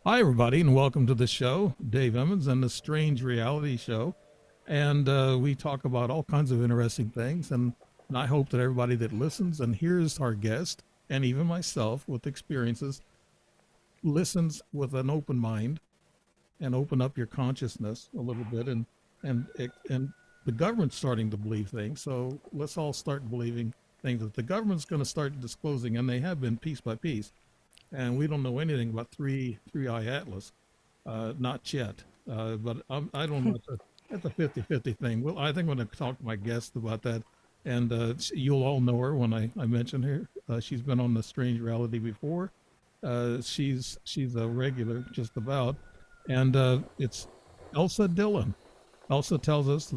Hi, everybody, and welcome to the show. Dave Emmons and the Strange Reality Show. And we talk about all kinds of interesting things. And I hope that everybody that listens and hears our guest, and even myself with experiences, listens with an open mind and open up your consciousness a little bit. And the government's starting to believe things. So let's all start believing things that the government's going to start disclosing, and they have been piece by piece, and we don't know anything about three eye atlas, not yet. But I don't know. It's a 50-50 thing. Well, I think I'm going to talk to my guest about that, and you'll all know her when I mention her. She's been on the Strange Reality before. She's a regular, just about, and it's Elsa Dillon. Elsa tells us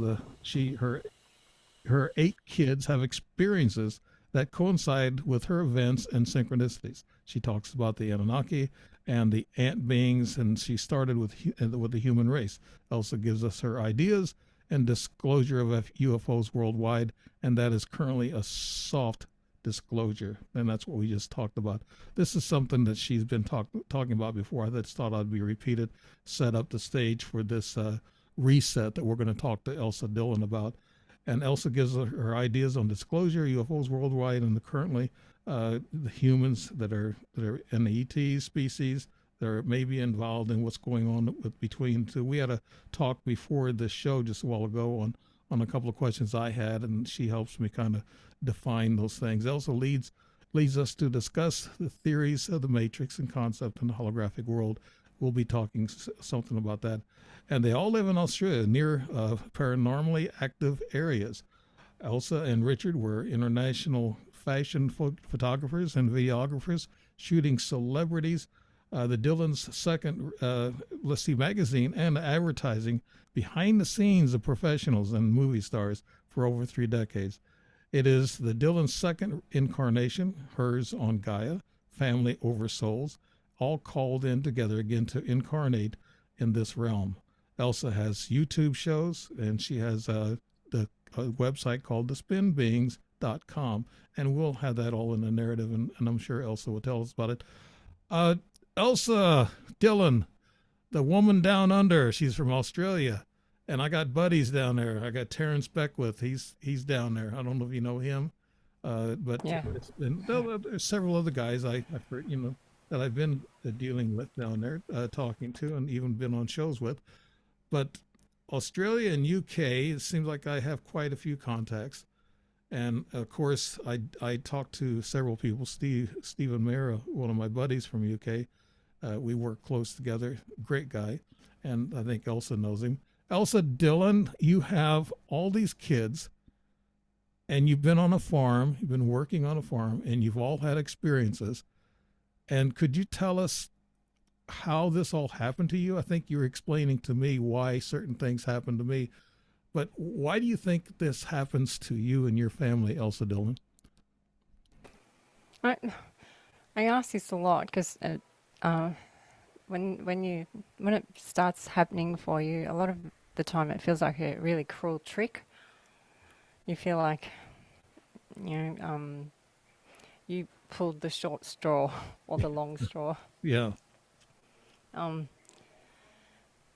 her 8 kids have experiences that coincide with her events and synchronicities. She talks about the Anunnaki and the ant beings, and she started with the human race. Elsa gives us her ideas and disclosure of UFOs worldwide, and that is currently a soft disclosure, and that's what we just talked about. This is something that she's been talking about before. I just thought I'd be repeated, set up the stage for this reset that we're going to talk to Elsa Dillon about. And Elsa gives her ideas on disclosure, UFOs worldwide, and currently the humans that are in the ET species that are maybe involved in what's going on between two. We had a talk before this show just a while ago on a couple of questions I had, and she helps me kind of define those things. Elsa leads us to discuss the theories of the matrix and concept in the holographic world. We'll be talking something about that. And they all live in Australia near paranormally active areas. Elsa and Richard were international fashion photographers and videographers shooting celebrities. The Dillon's second, let's see, magazine and advertising behind the scenes of professionals and movie stars for over 3 decades. It is the Dillon's second incarnation, hers on Gaia, family over souls, all called in together again to incarnate in this realm. Elsa has YouTube shows, and she has a website called the Spinbeings.com, and we'll have that all in the narrative, and I'm sure Elsa will tell us about it. Elsa Dillon, the woman down under, she's from Australia, and I got buddies down there. I got Terrence Beckwith, he's down there. I don't know if you know him, but Yeah. there's several other guys I've heard, that I've been dealing with down there, talking to, and even been on shows with. But Australia and UK, it seems like I have quite a few contacts. And of course, I talked to several people. Stephen Mayer, one of my buddies from UK, we work close together. Great guy, and I think Elsa knows him. Elsa Dillon, you have all these kids, and you've been on a farm. You've been working on a farm, and you've all had experiences. And could you tell us how this all happened to you? I think you're explaining to me why certain things happen to me, but why do you think this happens to you and your family, Elsa Dillon? I I ask this a lot because uh, when it starts happening for you, a lot of the time it feels like a really cruel trick. You feel like you know you pulled the short straw or the long straw, Yeah, um,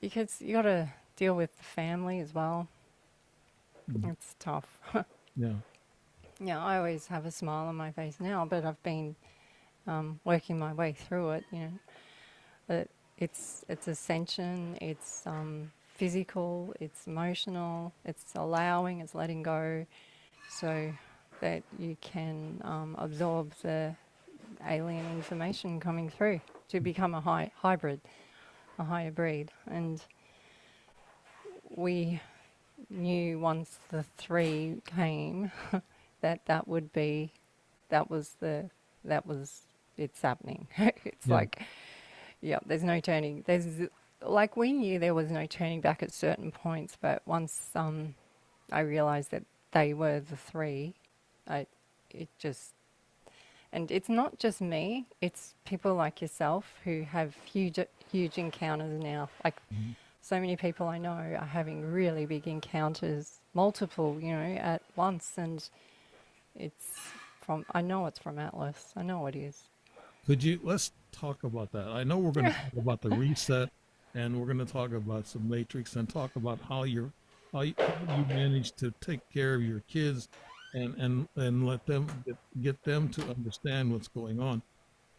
because you got to deal with the family as well. mm, It's tough. yeah, Yeah, I always have a smile on my face now, but I've been working my way through it. But it's ascension, it's physical, it's emotional, it's allowing, it's letting go, so that you can absorb the alien information coming through to become a hybrid, a higher breed. And we knew once the 3 came that would be that was the that was it's happening. It's yeah, like, yeah, there's no turning. There's like we knew there was no turning back at certain points, but once I realized that they were the 3, I it just and it's not just me. It's people like yourself who have huge encounters now. Like mhm, so many people I know are having really big encounters, multiple, at once, and it's I know it's from Atlas. I know it is. Could you let's talk about that? I know we're going to talk about the reset, and we're going to talk about some matrix, and talk about how you manage to take care of your kids, and let them get them to understand what's going on.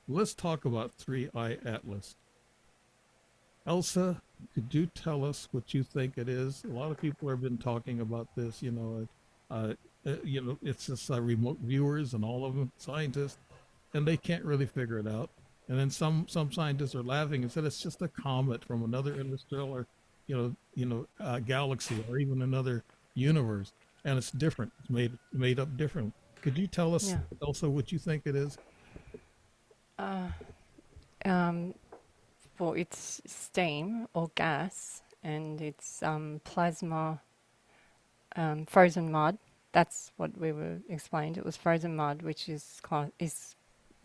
Let's talk about Three Eye Atlas. Elsa, could you tell us what you think it is? A lot of people have been talking about this. It's just remote viewers and all of them scientists, and they can't really figure it out. And then some scientists are laughing and said it's just a comet from another interstellar, galaxy or even another universe, and it's different. It's made up different. Could you tell us Yeah. also what you think it is? Uh, um, well, it's steam or gas, and it's plasma, frozen mud. That's what we were explained. It was frozen mud, which is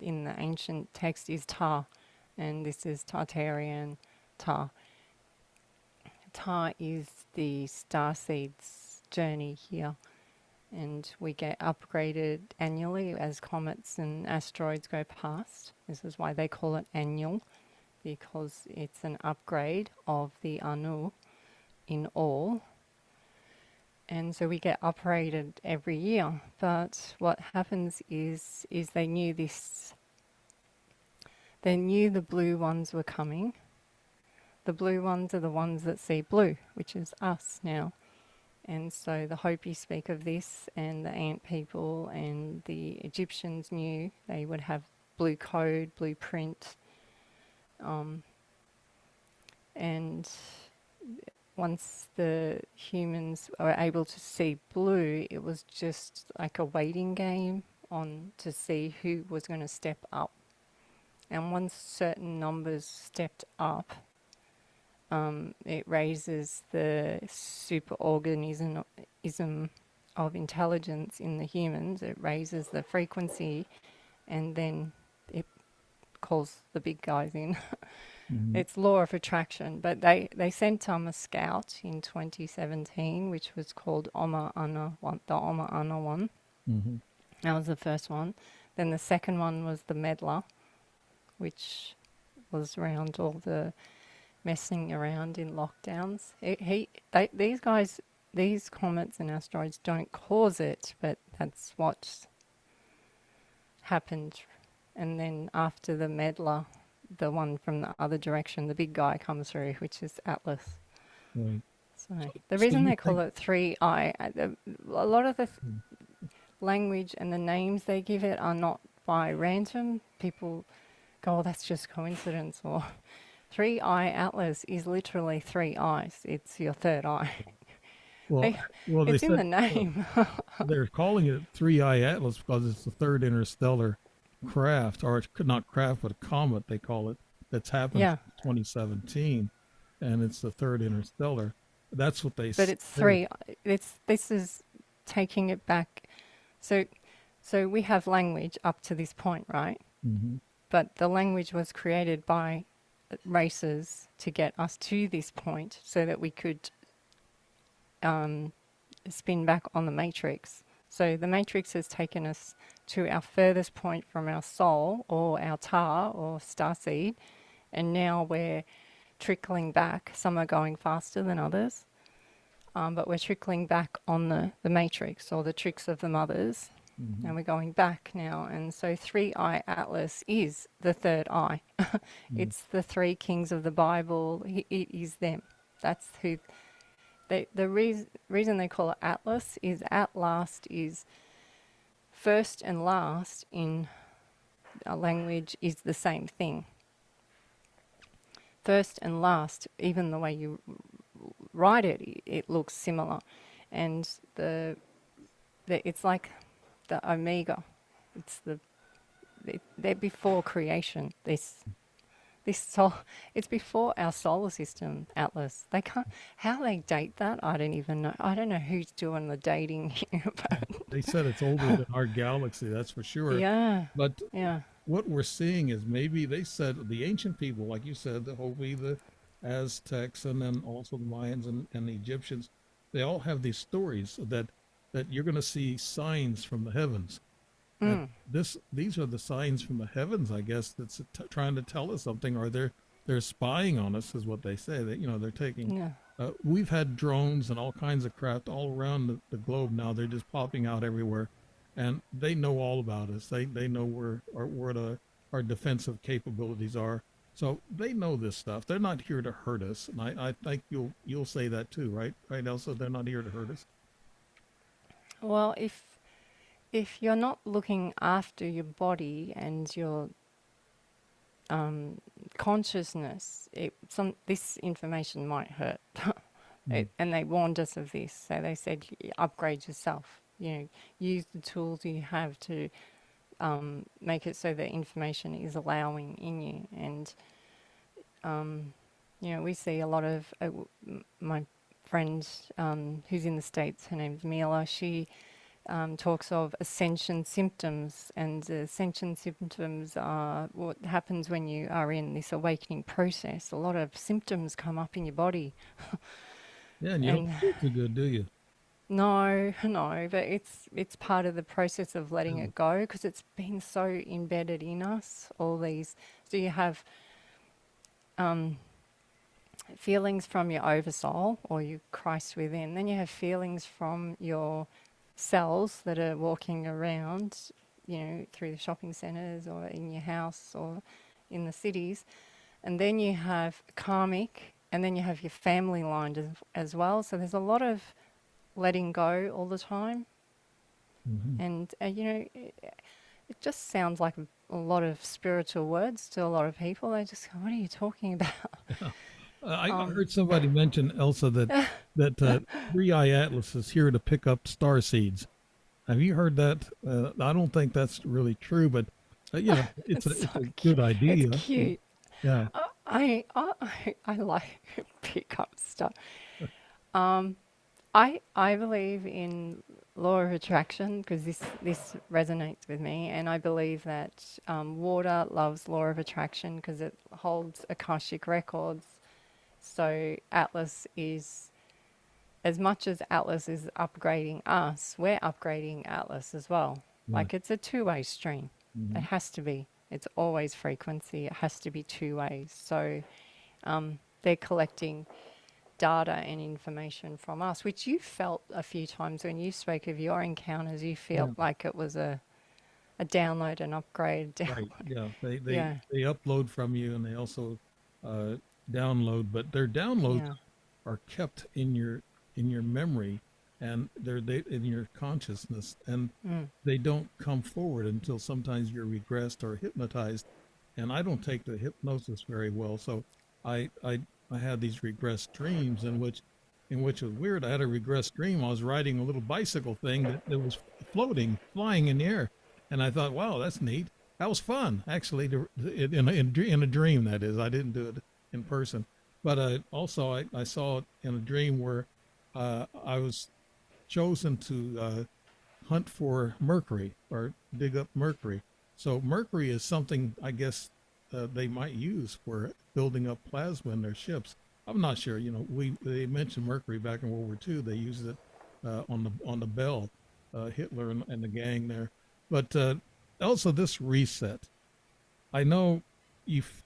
in the ancient text is tar, and this is Tartarian tar. Tar is the starseed's journey here, and we get upgraded annually as comets and asteroids go past. This is why they call it annual, because it's an upgrade of the Anu in all. And so we get upgraded every year. But what happens is they knew this. They knew the blue ones were coming. The blue ones are the ones that see blue, which is us now. And so the Hopi speak of this, and the ant people and the Egyptians knew they would have blue code, blueprint. And once the humans were able to see blue, it was just like a waiting game on to see who was going to step up. And once certain numbers stepped up, it raises the superorganism of intelligence in the humans. It raises the frequency, and then it calls the big guys in. Mm-hmm. It's law of attraction. But they sent a scout in 2017, which was called Oma Ana one, the Oma Ana one. Mm-hmm. That was the first one. Then the second one was the Meddler, which was around all the messing around in lockdowns. These comets and asteroids don't cause it, but that's what happened. And then after the Meddler, the one from the other direction, the big guy comes through, which is Atlas. Right. So the So reason you they call think? it Three Eye, a lot of the language and the names they give it are not by random. People go, oh, that's just coincidence, or Three Eye Atlas is literally three eyes. It's your third eye. Well, they It's in the said name. they're calling it Three Eye Atlas because it's the third interstellar craft, or not craft, but a comet they call it, that's happened Yeah, since 2017, and it's the third interstellar. That's what they but it's say. three. This is taking it back. So so we have language up to this point, right? Mm-hmm. But the language was created by races to get us to this point so that we could spin back on the matrix. So the matrix has taken us to our furthest point from our soul or our tar or starseed, and now we're trickling back. Some are going faster than others, but we're trickling back on the matrix or the tricks of the mothers, Mm-hmm. and we're going back now. And so Three Eye Atlas is the third eye. It's the three kings of the Bible. It is them. That's who. Reason they call it Atlas is at last is first and last in a language is the same thing. First and last, even the way you write it, it looks similar, and it's like the omega. It's they're before creation. This sol it's before our solar system, Atlas. They can't how they date that. I don't even know. I don't know who's doing the dating here, but They said it's older than our galaxy, that's for sure. yeah, But yeah, what we're seeing is maybe they said the ancient people, like you said, the Hopi, the Aztecs, and then also the Mayans and the Egyptians, they all have these stories that you're going to see signs from the heavens. And Mm. these are the signs from the heavens, I guess, that's trying to tell us something, or they're spying on us, is what they say. That they're taking. Yeah. We've had drones and all kinds of craft all around the globe now. They're just popping out everywhere, and they know all about us. They know where our defensive capabilities are. So they know this stuff. They're not here to hurt us, and I think you'll say that too, right? Right, Elsa. They're not here to hurt us. Well, if you're not looking after your body and your consciousness, this information might hurt. Mm. And they warned us of this. So they said, upgrade yourself. Use the tools you have to make it so that information is allowing in you. And we see a lot of my friend who's in the States. Her name's Mila. She talks of ascension symptoms, and the ascension symptoms are what happens when you are in this awakening process. A lot of symptoms come up in your body, Yeah, and you don't and feel too good, do you? no, no, but it's part of the process of letting Yeah. it go, because it's been so embedded in us. All these, so you have feelings from your oversoul or your Christ within. Then you have feelings from your cells that are walking around, through the shopping centres or in your house or in the cities. And then you have karmic, and then you have your family line as well. So there's a lot of letting go all the time. Hmm. And, it just sounds like a lot of spiritual words to a lot of people. They just go, what are you talking about? I heard somebody mention, Elsa, that Three Eye Atlas is here to pick up star seeds. Have you heard that? I don't think that's really true, but it's It's it's so a cute. good It's idea. cute. Yeah. I like pick up stuff. Um, I believe in law of attraction, because this resonates with me, and I believe that water loves law of attraction because it holds Akashic records. So Atlas is, as much as Atlas is upgrading us, we're upgrading Atlas as well. Right. Like, it's a two-way stream. It Hmm. has to be. It's always frequency. It has to be two ways. So they're collecting data and information from us, which you felt a few times when you spoke of your encounters. You Yeah. felt like it was a download, an upgrade. Right. Yeah. Yeah, They upload from you, and they also uh, download, but their downloads yeah. are kept in your memory, and they in your consciousness, and Mm. they don't come forward until sometimes you're regressed or hypnotized. And I don't take the hypnosis very well, so I had these regressed dreams in which it was weird. I had a regressed dream. I was riding a little bicycle thing that was floating, flying in the air, and I thought, wow, that's neat. That was fun, actually, in a dream. That is, I didn't do it in person, but also I saw it in a dream where I was chosen to hunt for mercury or dig up mercury. So mercury is something, I guess, they might use for building up plasma in their ships. I'm not sure. They mentioned mercury back in World War II. They used it on the Bell, Hitler and the gang there. But also this reset. I know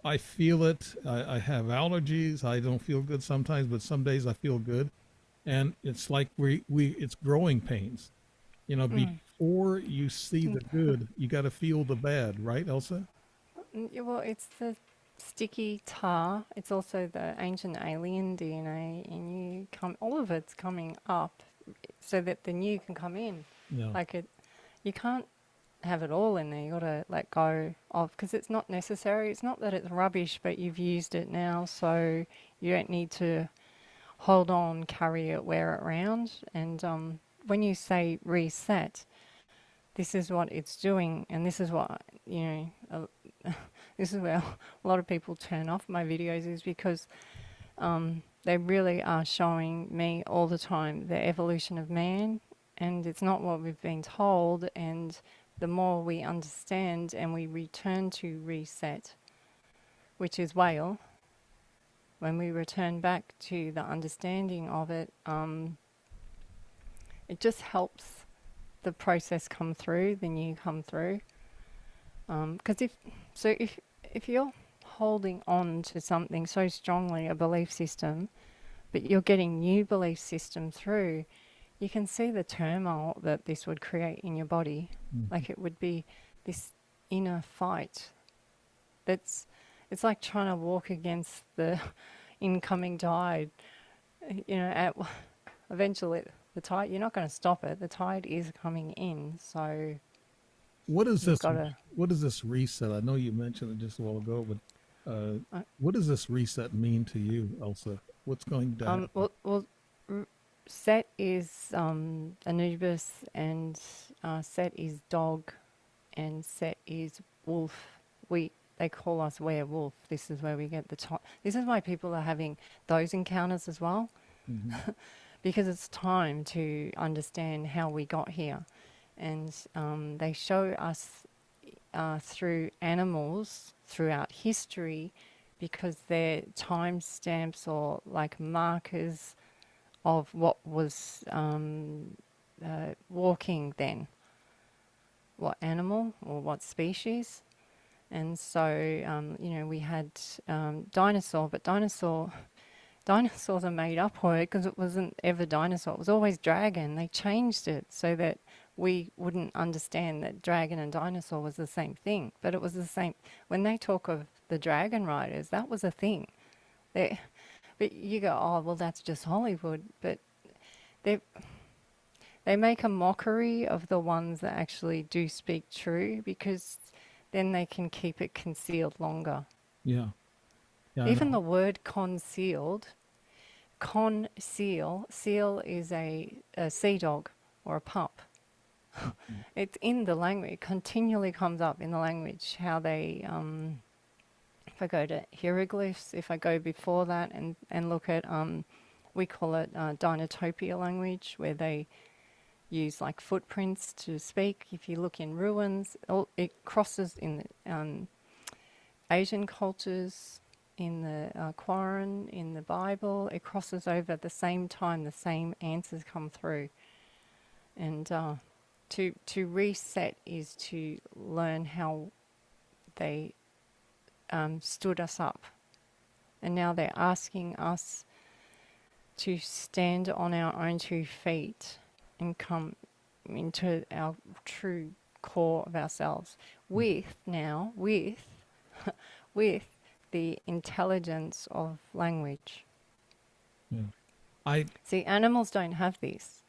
I feel it. I have allergies. I don't feel good sometimes, but some days I feel good. And it's like it's growing pains. Mm. Before you see the good, you got to feel the bad, right, Elsa? Yeah, well, it's the sticky tar. It's also the ancient alien DNA, and all of it's coming up so that the new can come in. Yeah. Like, you can't have it all in there. You got to let go of, because it's not necessary. It's not that it's rubbish, but you've used it now, so you don't need to hold on, carry it, wear it around. And when you say reset, this is what it's doing, and this is what, this is where a lot of people turn off my videos, is because they really are showing me all the time the evolution of man, and it's not what we've been told. And the more we understand and we return to reset, which is whale, when we return back to the understanding of it, it just helps the process come through, then you come through. Because if you're holding on to something so strongly, a belief system, but you're getting new belief system through, you can see the turmoil that this would create in your body. Like it would be this inner fight. It's like trying to walk against the incoming tide. You know, eventually the tide, you're not going to stop it. The tide is coming in, so What is you've this? got to. What is this reset? I know you mentioned it just a while ago, but what does this reset mean to you, Elsa? What's going to happen? Set is Anubis, and Set is dog, and Set is wolf. They call us werewolf. This is where we get this is why people are having those encounters as well, because it's time to understand how we got here, and they show us through animals throughout history, because they're time stamps or like markers of what was walking then, what animal or what species. And so, we had dinosaur, but dinosaur's a made-up word because it wasn't ever dinosaur. It was always dragon. They changed it so that we wouldn't understand that dragon and dinosaur was the same thing. But it was the same. When they talk of the dragon riders, that was a thing. But you go, oh, well, that's just Hollywood. But they make a mockery of the ones that actually do speak true, because then they can keep it concealed longer. Yeah, yeah. Even the word concealed, seal is a sea dog or a pup. It's in the language. It continually comes up in the language how they. If I go to hieroglyphs, if I go before that and look at, we call it Dinotopia language, where they use like footprints to speak. If you look in ruins, it crosses in the Asian cultures, in the Quran, in the Bible. It crosses over at the same time. The same answers come through, and to reset is to learn how they stood us up, and now they're asking us to stand on our own 2 feet and come into our true core of ourselves with with the intelligence of language. Yeah. See, animals don't have this.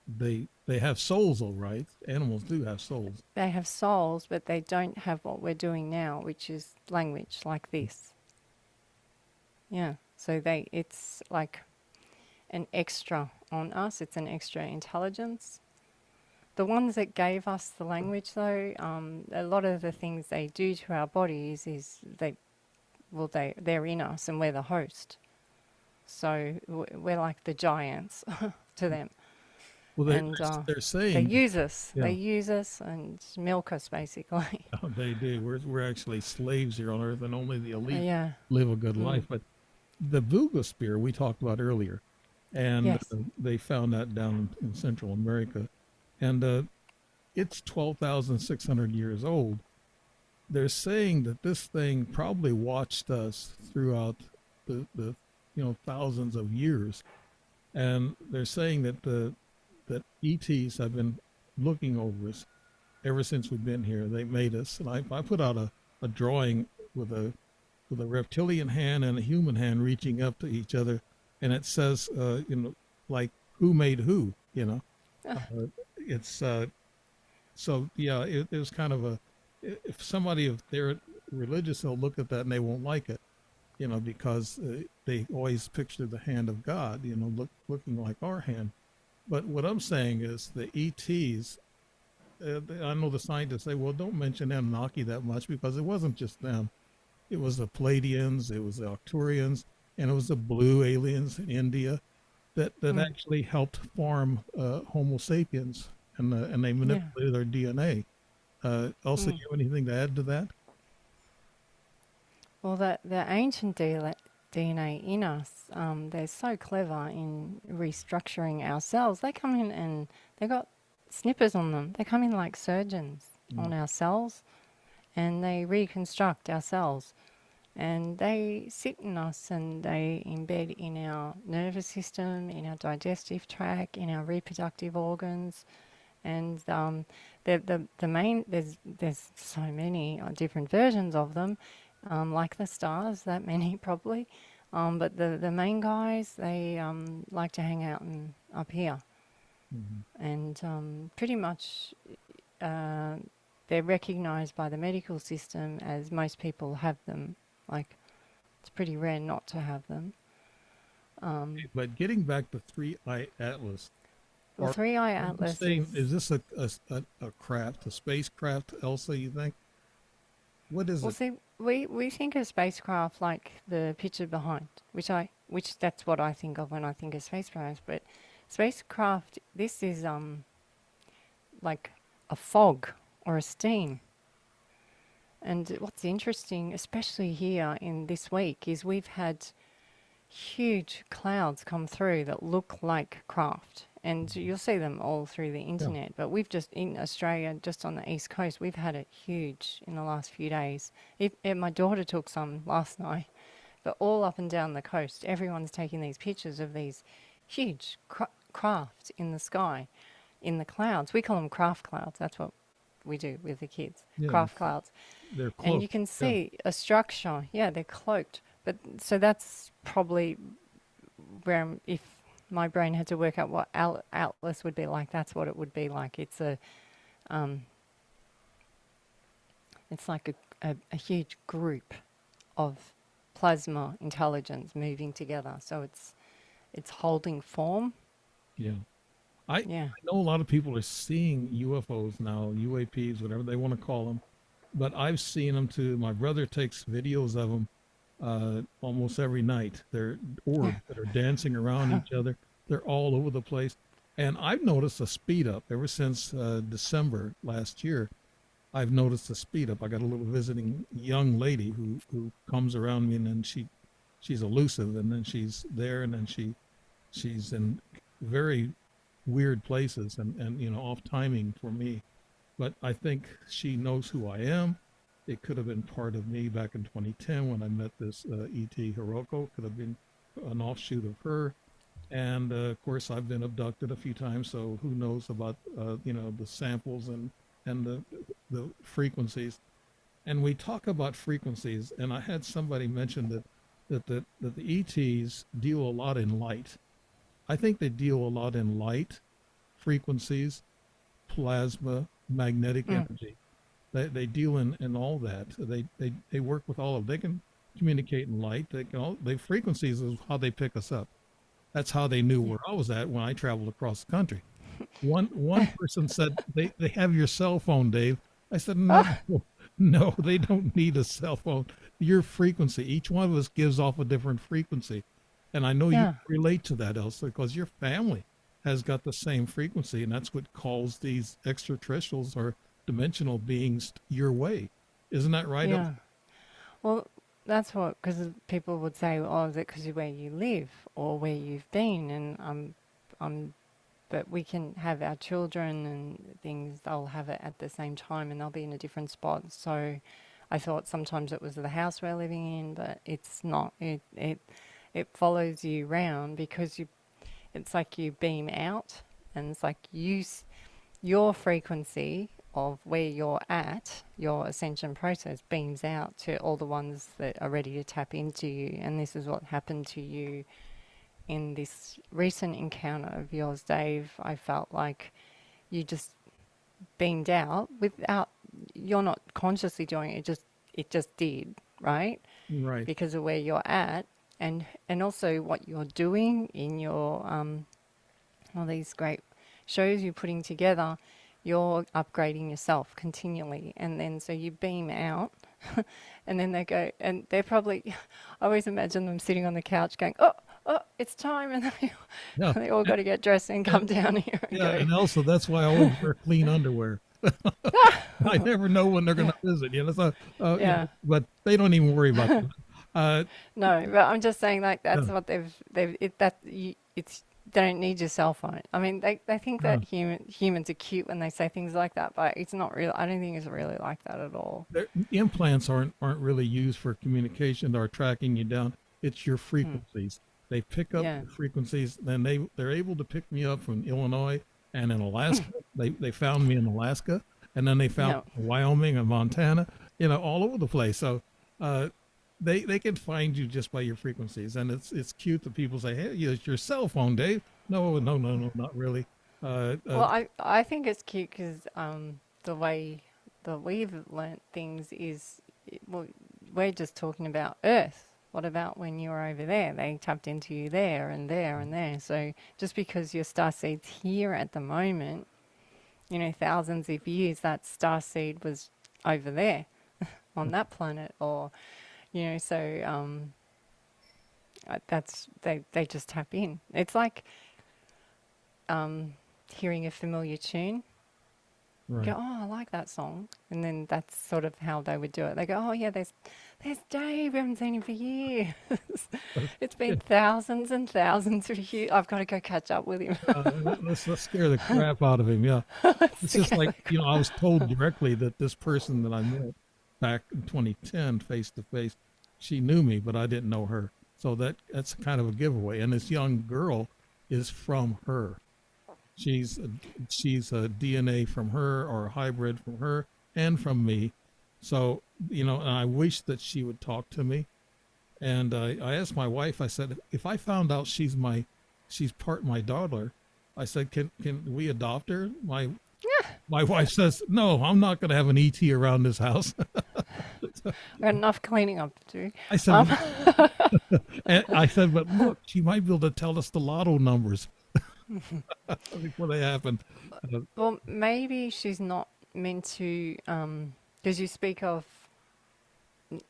They have souls, all right. Animals do have souls. They have souls, but they don't have what we're doing now, which is language like this. Yeah. So it's like an extra on us. It's an extra intelligence. The ones that gave us the language, though, a lot of the things they do to our bodies is they're in us, and we're the host. So we're like the giants to them. Well, they're saying they use us. Yeah. They use us and milk us, basically. Oh, they do. We're actually slaves here on Earth, and only the elite Yeah. live a good life. But the Vuga spear we talked about earlier, and Yes. they found that down in Central America, and it's 12,600 years old. They're saying that this thing probably watched us throughout the thousands of years, and they're saying that that ETs have been looking over us ever since we've been here. They made us, and I put out a drawing with a reptilian hand and a human hand reaching up to each other, and it says, like who made who, it's so yeah, it was kind of if somebody, if they're religious, they'll look at that and they won't like it, because they always picture the hand of God, looking like our hand. But what I'm saying is the ETs, I know the scientists say, well, don't mention Anunnaki that much, because it wasn't just them. It was the Pleiadians, it was the Arcturians, and it was the blue aliens in India that actually helped form Homo sapiens, and they manipulated our DNA. Elsa, you have anything to add to that? Well, the ancient DNA in us, they're so clever in restructuring our cells. They come in and they got snippers on them. They come in like surgeons Mm. on our cells, and they reconstruct our cells. And they sit in us and they embed in our nervous system, in our digestive tract, in our reproductive organs. And the main, there's so many different versions of them, like the stars, that many probably. But the main guys, they like to hang out up here. Mhm. And pretty much uh, they're recognised by the medical system as most people have them. Like, it's pretty rare not to have them. But getting back to Three Eye Atlas, Well, are, Three Eye are you Atlas saying, is is this a craft, a spacecraft, Elsa, you think? What is well. it? See, we think of spacecraft like the picture behind, which that's what I think of when I think of spacecraft. But spacecraft, this is like a fog or a steam. And what's interesting, especially here in this week, is we've had huge clouds come through that look like craft. And you'll see them all through the Yeah. internet. But we've just, in Australia, just on the east coast, we've had it huge in the last few days. My daughter took some last night, but all up and down the coast, everyone's taking these pictures of these huge craft in the sky, in the clouds. We call them craft clouds. That's what we do with the kids, Yeah, craft clouds. they're And you cloaked. can Yeah. see a structure. Yeah, they're cloaked. But so that's probably where if my brain had to work out what Atlas would be like, that's what it would be like. Um, it's like a huge group of plasma intelligence moving together. So it's holding form. Yeah. I Yeah. know a lot of people are seeing UFOs now, UAPs, whatever they want to call them, but I've seen them too. My brother takes videos of them almost every night. They're orbs that are dancing around each other. They're all over the place. And I've noticed a speed up ever since December last year. I've noticed a speed up. I got a little visiting young lady who comes around me, and then she's elusive, and then she's there, and then she's in very weird places and off timing for me. But I think she knows who I am. It could have been part of me back in 2010 when I met this E.T. Hiroko. Could have been an offshoot of her. And of course, I've been abducted a few times, so who knows about the samples and the frequencies. And we talk about frequencies, and I had somebody mention that the ETs deal a lot in light. I think they deal a lot in light, frequencies, plasma, magnetic Mm. energy. They deal in all that. They work with all of. They can communicate in light. They frequencies is how they pick us up. That's how they knew Yeah. where I was at when I traveled across the country. One person said they have your cell phone, Dave. I said no, no, they don't need a cell phone. Your frequency. Each one of us gives off a different frequency, and I know you Yeah. relate to that, Elsa, because your family has got the same frequency, and that's what calls these extraterrestrials or dimensional beings your way. Isn't that right, Elsa? Yeah. Well, that's what, because people would say, oh, is it because of where you live or where you've been? And but we can have our children and things, they'll have it at the same time and they'll be in a different spot. So I thought sometimes it was the house we're living in, but it's not. It follows you round because it's like you beam out and it's like your frequency of where you're at, your ascension process beams out to all the ones that are ready to tap into you. And this is what happened to you in this recent encounter of yours, Dave. I felt like you just beamed out without, you're not consciously doing it, it just did, right? Right. Because of where you're at and also what you're doing in your all these great shows you're putting together. You're upgrading yourself continually, and then so you beam out and then they go, and they're probably, I always imagine them sitting on the couch going, oh, it's time, and Yeah. they all got to get dressed and come down here and Yeah, go. and also that's why I always wear clean underwear. I never know when they're going Yeah. to visit. So Yeah. but they don't even worry about that. Uh, No, but I'm just saying, like, yeah, that's what it's don't need your cell phone. I mean, they think Yeah. that humans are cute when they say things like that, but it's not real. I don't think it's really like that at all. Implants aren't really used for communication or tracking you down. It's your Hmm. frequencies. They pick up Yeah. the frequencies, then they're able to pick me up from Illinois and in Alaska. They found me in Alaska, and then they found Yeah. Wyoming and Montana, all over the place. So uh, they can find you just by your frequencies, and it's cute that people say, "Hey, it's your cell phone, Dave." No, no, no, no, not really. Uh, uh, Well, I think it's cute because the way that we've learnt things is, well, we're just talking about Earth. What about when you were over there? They tapped into you there and there and there. So just because your star seed's here at the moment, thousands of years, that star seed was over there on that planet, or so that's they just tap in. It's like hearing a familiar tune. You go, right. oh, I like that song, and then that's sort of how they would do it. They go, oh yeah, there's Dave. We haven't seen him for years. It's Yeah. been thousands and thousands of years. I've got to go catch up with him. Let's scare the crap out of him. Yeah. It's just like, I was told directly that this person that I met back in 2010 face to face, she knew me, but I didn't know her. So that's kind of a giveaway. And this young girl is from her. She's a, she's a DNA from her or a hybrid from her and from me. So, and I wish that she would talk to me. And I asked my wife, I said, if I found out she's part my daughter, I said, can we adopt her? My wife says, no, I'm not going to have an ET around this house. I've got enough cleaning up to do. I said, and I said, but look, she might be able to tell us the lotto numbers before they happen. Well, maybe she's not meant to, because you speak of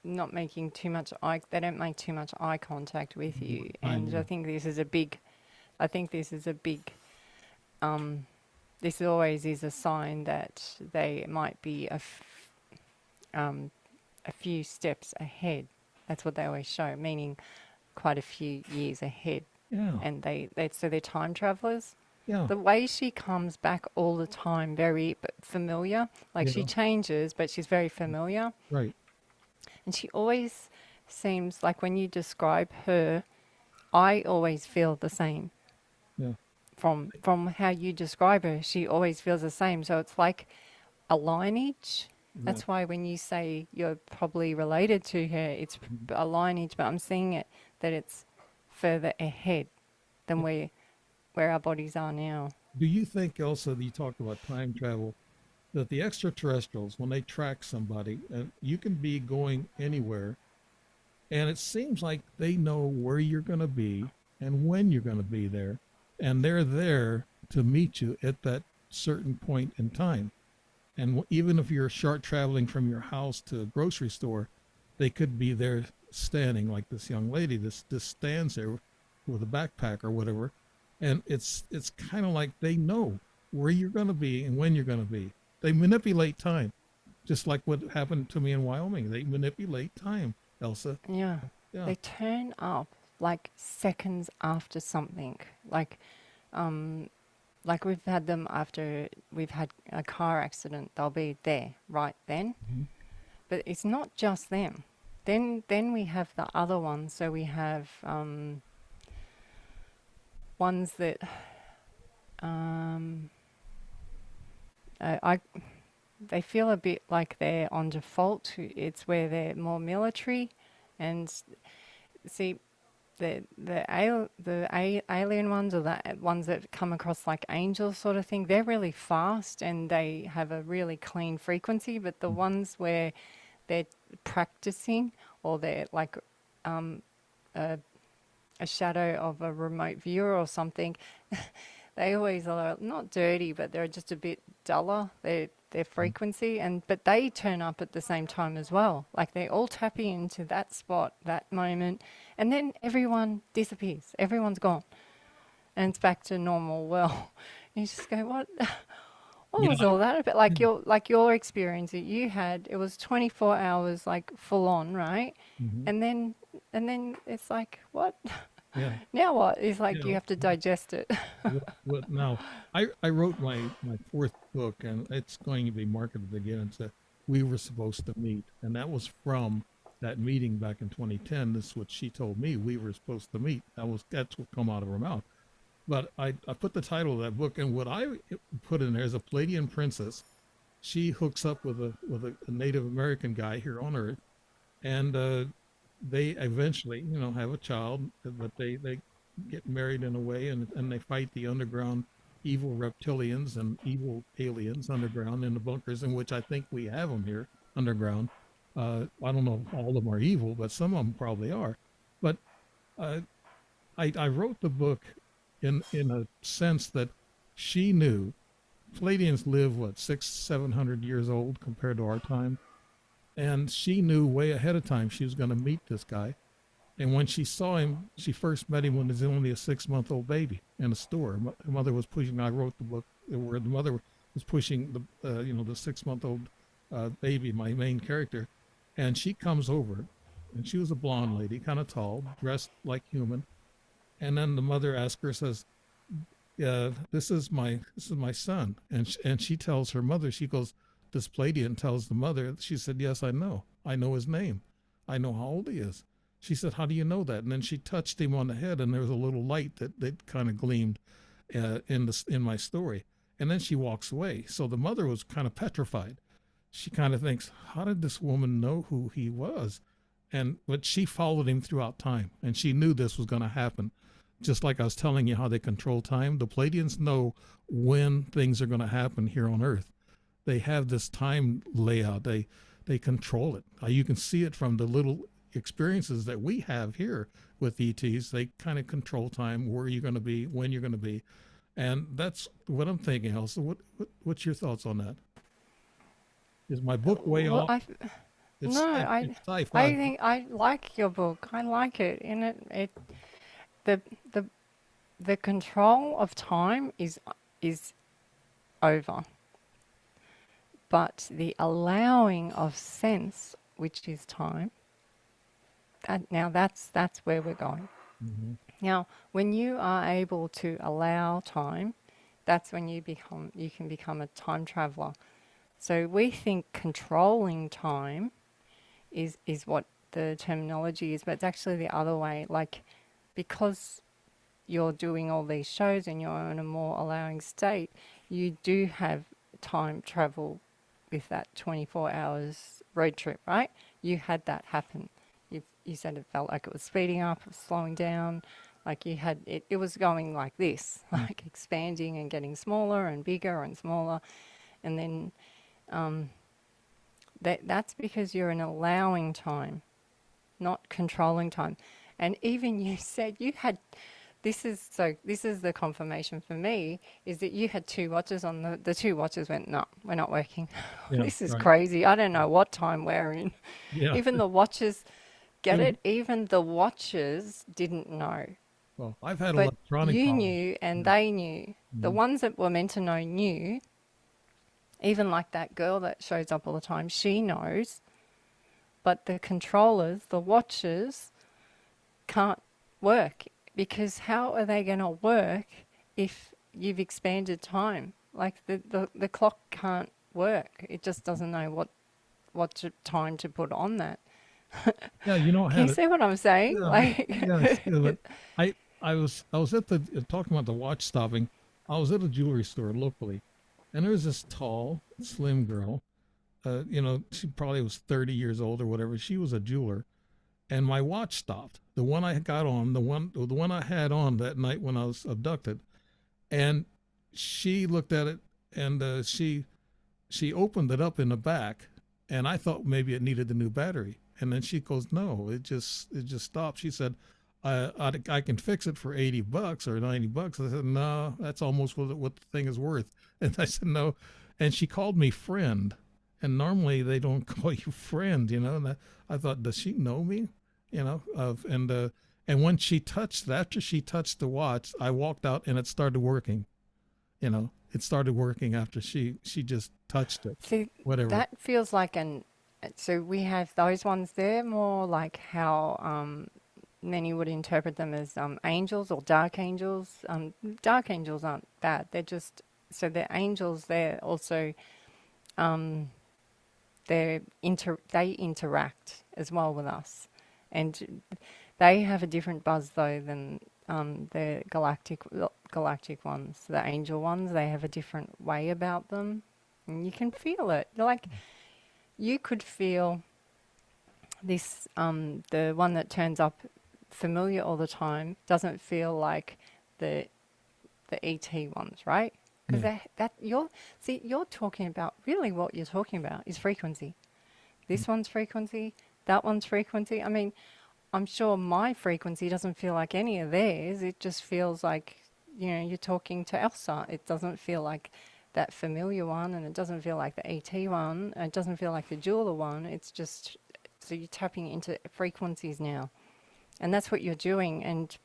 not making too much eye. They don't make too much eye contact with you, and Yeah, I think this is a big. This always is a sign that they might be a few steps ahead. That's what they always show, meaning quite a few years ahead. yeah, And so they're time travelers. yeah, The way she comes back all the time, very familiar. Like she yeah, changes, but she's very familiar. right, And she always seems like when you describe her, I always feel the same. yeah, From how you describe her, she always feels the same. So it's like a lineage. yeah. That's why when you say you're probably related to her, it's a lineage, but I'm seeing it that it's further ahead than where our bodies are now. Do you think, Elsa, that you talked about time travel, that the extraterrestrials, when they track somebody, and you can be going anywhere, and it seems like they know where you're going to be and when you're going to be there, and they're there to meet you at that certain point in time. And even if you're short traveling from your house to a grocery store, they could be there standing like this young lady. This stands there with a backpack or whatever, and it's kind of like they know where you're going to be and when you're going to be. They manipulate time, just like what happened to me in Wyoming. They manipulate time, Elsa. Yeah. Yeah. They turn up like seconds after something. Like we've had them after we've had a car accident. They'll be there right then. Mhm. But it's not just them. Then we have the other ones. So we have ones that um, I they feel a bit like they're on default. It's where they're more military, and see the alien ones, or the ones that come across like angels sort of thing. They're really fast and they have a really clean frequency. But the ones where they're practicing, or they're like a, a shadow of a remote viewer or something, they always are not dirty, but they're just a bit duller. Their frequency, but they turn up at the same time as well. Like they're all tapping into that spot, that moment, and then everyone disappears. Everyone's gone, and it's back to normal. Well, you just go, what? What You was know, all that about? Like your experience that you had, it was 24 hours, like full on, right? mhm. And then it's like, what? Yeah, Now what? It's like you yeah. have to digest it. What now? I wrote my fourth book, and it's going to be marketed again. It's a We Were Supposed to Meet, and that was from that meeting back in 2010. This is what she told me. We were supposed to meet. That's what come out of her mouth. But I put the title of that book, and what I put in there is a Palladian princess. She hooks up with a Native American guy here on Earth, and they eventually, have a child, but they get married in a way, and they fight the underground evil reptilians and evil aliens underground in the bunkers, in which I think we have them here underground. I don't know if all of them are evil, but some of them probably are. But uh, I wrote the book in a sense that she knew Palladians live what 700 years old compared to our time, and she knew way ahead of time she was going to meet this guy. And when she saw him, she first met him when he was only a 6-month-old baby in a store. Her mother was pushing. I wrote the book where the mother was pushing the 6-month-old baby, my main character, and she comes over, and she was a blonde lady, kind of tall, dressed like human. And then the mother asks her, says, this is my son," and she tells her mother, she goes, this Palladian tells the mother, she said, "Yes, I know his name, I know how old he is." She said, "How do you know that?" And then she touched him on the head, and there was a little light that kind of gleamed in my story. And then she walks away. So the mother was kind of petrified. She kind of thinks, how did this woman know who he was? But she followed him throughout time, and she knew this was going to happen. Just like I was telling you how they control time, the Palladians know when things are going to happen here on Earth. They have this time layout. They control it. You can see it from the little experiences that we have here with ETs. They kind of control time, where you're going to be, when you're going to be, and that's what I'm thinking. Elsa, what's your thoughts on that? Is my book way Well, off? It's no, it's I sci-fi. think I like your book. I like it. In the the the control of time is over, but the allowing of sense, which is time, now that's where we're going. Mm-hmm. Now, when you are able to allow time, that's when you can become a time traveler. So we think controlling time is what the terminology is, but it's actually the other way. Like, because you're doing all these shows and you're in a more allowing state, you do have time travel with that 24 hours road trip, right? You had that happen. You said it felt like it was speeding up, it was slowing down, like you had it was going like this, like expanding and getting smaller and bigger and smaller. And then that's because you're in allowing time, not controlling time. And even you said you had this is the confirmation for me, is that you had two watches on the two watches went, no, we're not working. Yeah, This is right. crazy. I don't know what time we're in. Yeah. Even the watches get Even, it. Even the watches didn't know. well, I've had But electronic you problems. knew and Yeah. they knew. The Mhm. ones that were meant to know knew. Even like that girl that shows up all the time, she knows. But the controllers, the watchers, can't work, because how are they going to work if you've expanded time? Like the clock can't work. It just doesn't know time to put on that. Yeah, I Can you had it. see what I'm saying? Yeah, Like, yeah, but I was at the talking about the watch stopping. I was at a jewelry store locally, and there was this tall, slim girl. She probably was 30 years old or whatever. She was a jeweler, and my watch stopped. The one I got on, the one I had on that night when I was abducted, and she looked at it, and she opened it up in the back, and I thought maybe it needed a new battery. And then she goes, "No, it just stopped." She said, I can fix it for $80 or $90." I said, "No, that's almost what the thing is worth." And I said, "No," and she called me friend, and normally they don't call you friend, And I thought, does she know me? And when after she touched the watch, I walked out and it started working. It started working after she just touched it, see, whatever. that feels like an. So we have those ones there, more like how many would interpret them as angels or dark angels. Dark angels aren't bad. They're just, so they're angels. They're also, they interact as well with us. And they have a different buzz though than the galactic ones. The angel ones, they have a different way about them. And you can feel it. Like, you could feel this, the one that turns up familiar all the time doesn't feel like the ET ones, right? Because you're talking about, really what you're talking about is frequency. This one's frequency, that one's frequency. I mean, I'm sure my frequency doesn't feel like any of theirs. It just feels like, you know, you're talking to Elsa. It doesn't feel like that familiar one, and it doesn't feel like the ET one. It doesn't feel like the jeweler one. It's just, so you're tapping into frequencies now. And that's what you're doing. And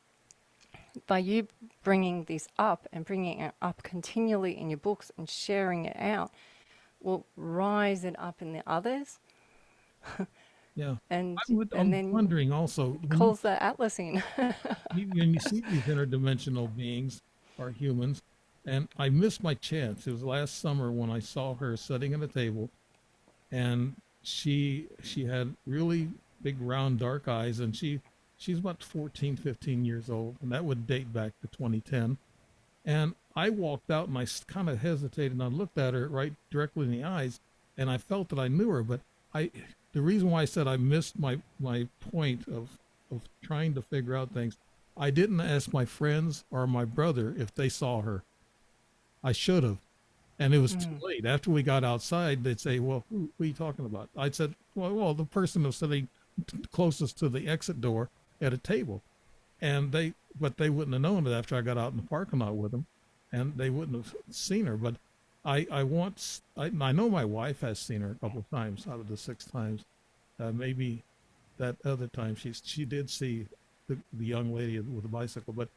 by you bringing this up and bringing it up continually in your books and sharing it out, will rise it up in the others. Yeah. And I'm then wondering also, calls the Atlas in. when you see these interdimensional beings or humans, and I missed my chance. It was last summer when I saw her sitting at a table, and she had really big round dark eyes, and she's about 14, 15 years old, and that would date back to 2010. And I walked out and I kind of hesitated, and I looked at her right directly in the eyes, and I felt that I knew her. But the reason why I said I missed my point of trying to figure out things, I didn't ask my friends or my brother if they saw her. I should have. And it was too late. After we got outside, they'd say, well, who are you talking about? I said, well, the person who's sitting closest to the exit door at a table. But they wouldn't have known it after I got out in the parking lot with them, and they wouldn't have seen her. But I know my wife has seen her a couple of times out of the 6 times. Maybe that other time she did see the young lady with the bicycle, but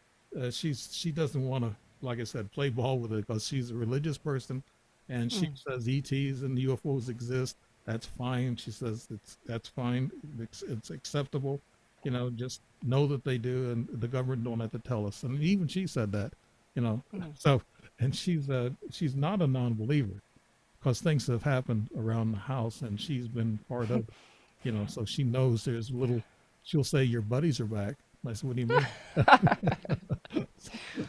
she doesn't want to, like I said, play ball with it, because she's a religious person, and she says ETs and UFOs exist. That's fine. She says that's fine. It's acceptable. You know, just know that they do, and the government don't have to tell us. And even she said that, you know. So, and she's not a non-believer, because things have happened around the house, and she's been part of, you know. So she knows there's little. She'll say your buddies are back. I said, what do you mean?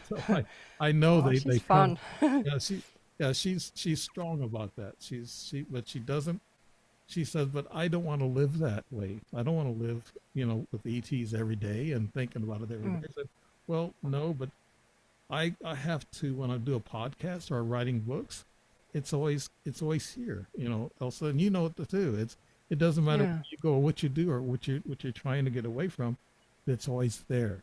so I know they fun. She's strong about that. But she doesn't. She says, but I don't want to live that way. I don't want to live, you know, with ETs every day and thinking about it every day. I said, well, no, but I have to, when I do a podcast or writing books, it's always here, you know, Elsa, and you know it too. It doesn't matter where you go or what you do or what you're trying to get away from. It's always there.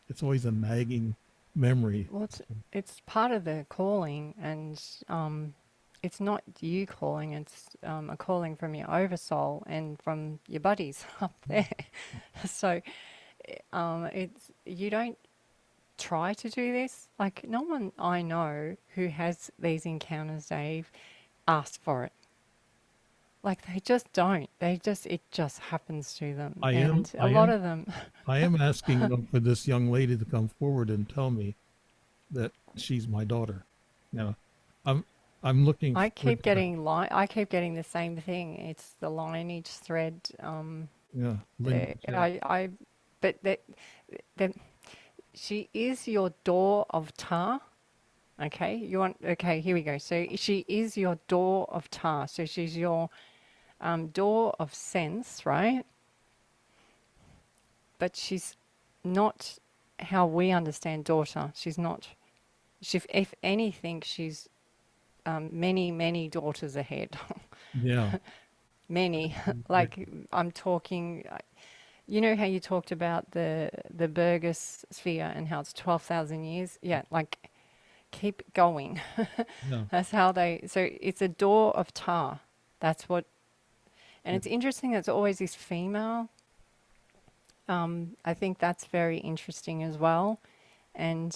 It's always a nagging memory. Well, it's part of the calling, and it's not you calling, it's a calling from your oversoul and from your buddies up there. So you don't try to do this. Like, no one I know who has these encounters, Dave, asks for it. Like, they just don't. It just happens to them. A lot of them. I am asking for this young lady to come forward and tell me that she's my daughter. You know, I'm looking. I keep getting the same thing. It's the lineage thread. But she is your door of tar. Okay, okay, here we go. So she is your door of tar. So she's your door of sense, right? But she's not how we understand daughter. She's not. If anything, she's many daughters ahead. Yeah. Many. Like, I'm talking. You know how you talked about the Burgess sphere and how it's 12,000 years? Yeah, like, keep going. No. That's how so it's a door of tar. That's what, and it's interesting, there's always this female. I think that's very interesting as well. And,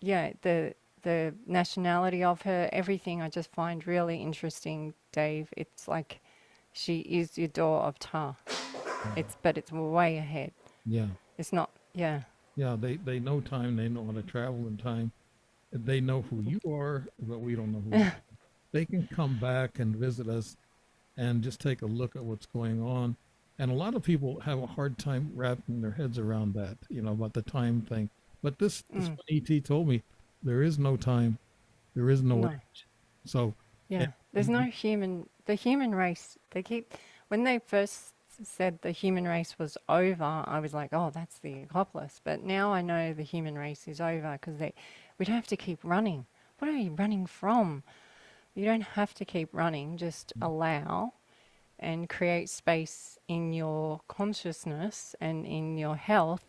yeah, the nationality of her, everything I just find really interesting, Dave. It's like she is your door of tar. But it's way ahead. Yeah. It's not. Yeah. Yeah. They know time. They know how to travel in time. They know who you are, but we don't know who you are. They can come back and visit us and just take a look at what's going on. And a lot of people have a hard time wrapping their heads around that, about the time thing. But this Mm, one ET told me there is no time, there is no no. age. So, Yeah. and, There's no human. The human race. They keep when they first said the human race was over. I was like, oh, that's the Acropolis. But now I know the human race is over because we don't have to keep running. What are you running from? You don't have to keep running. Just allow and create space in your consciousness and in your health,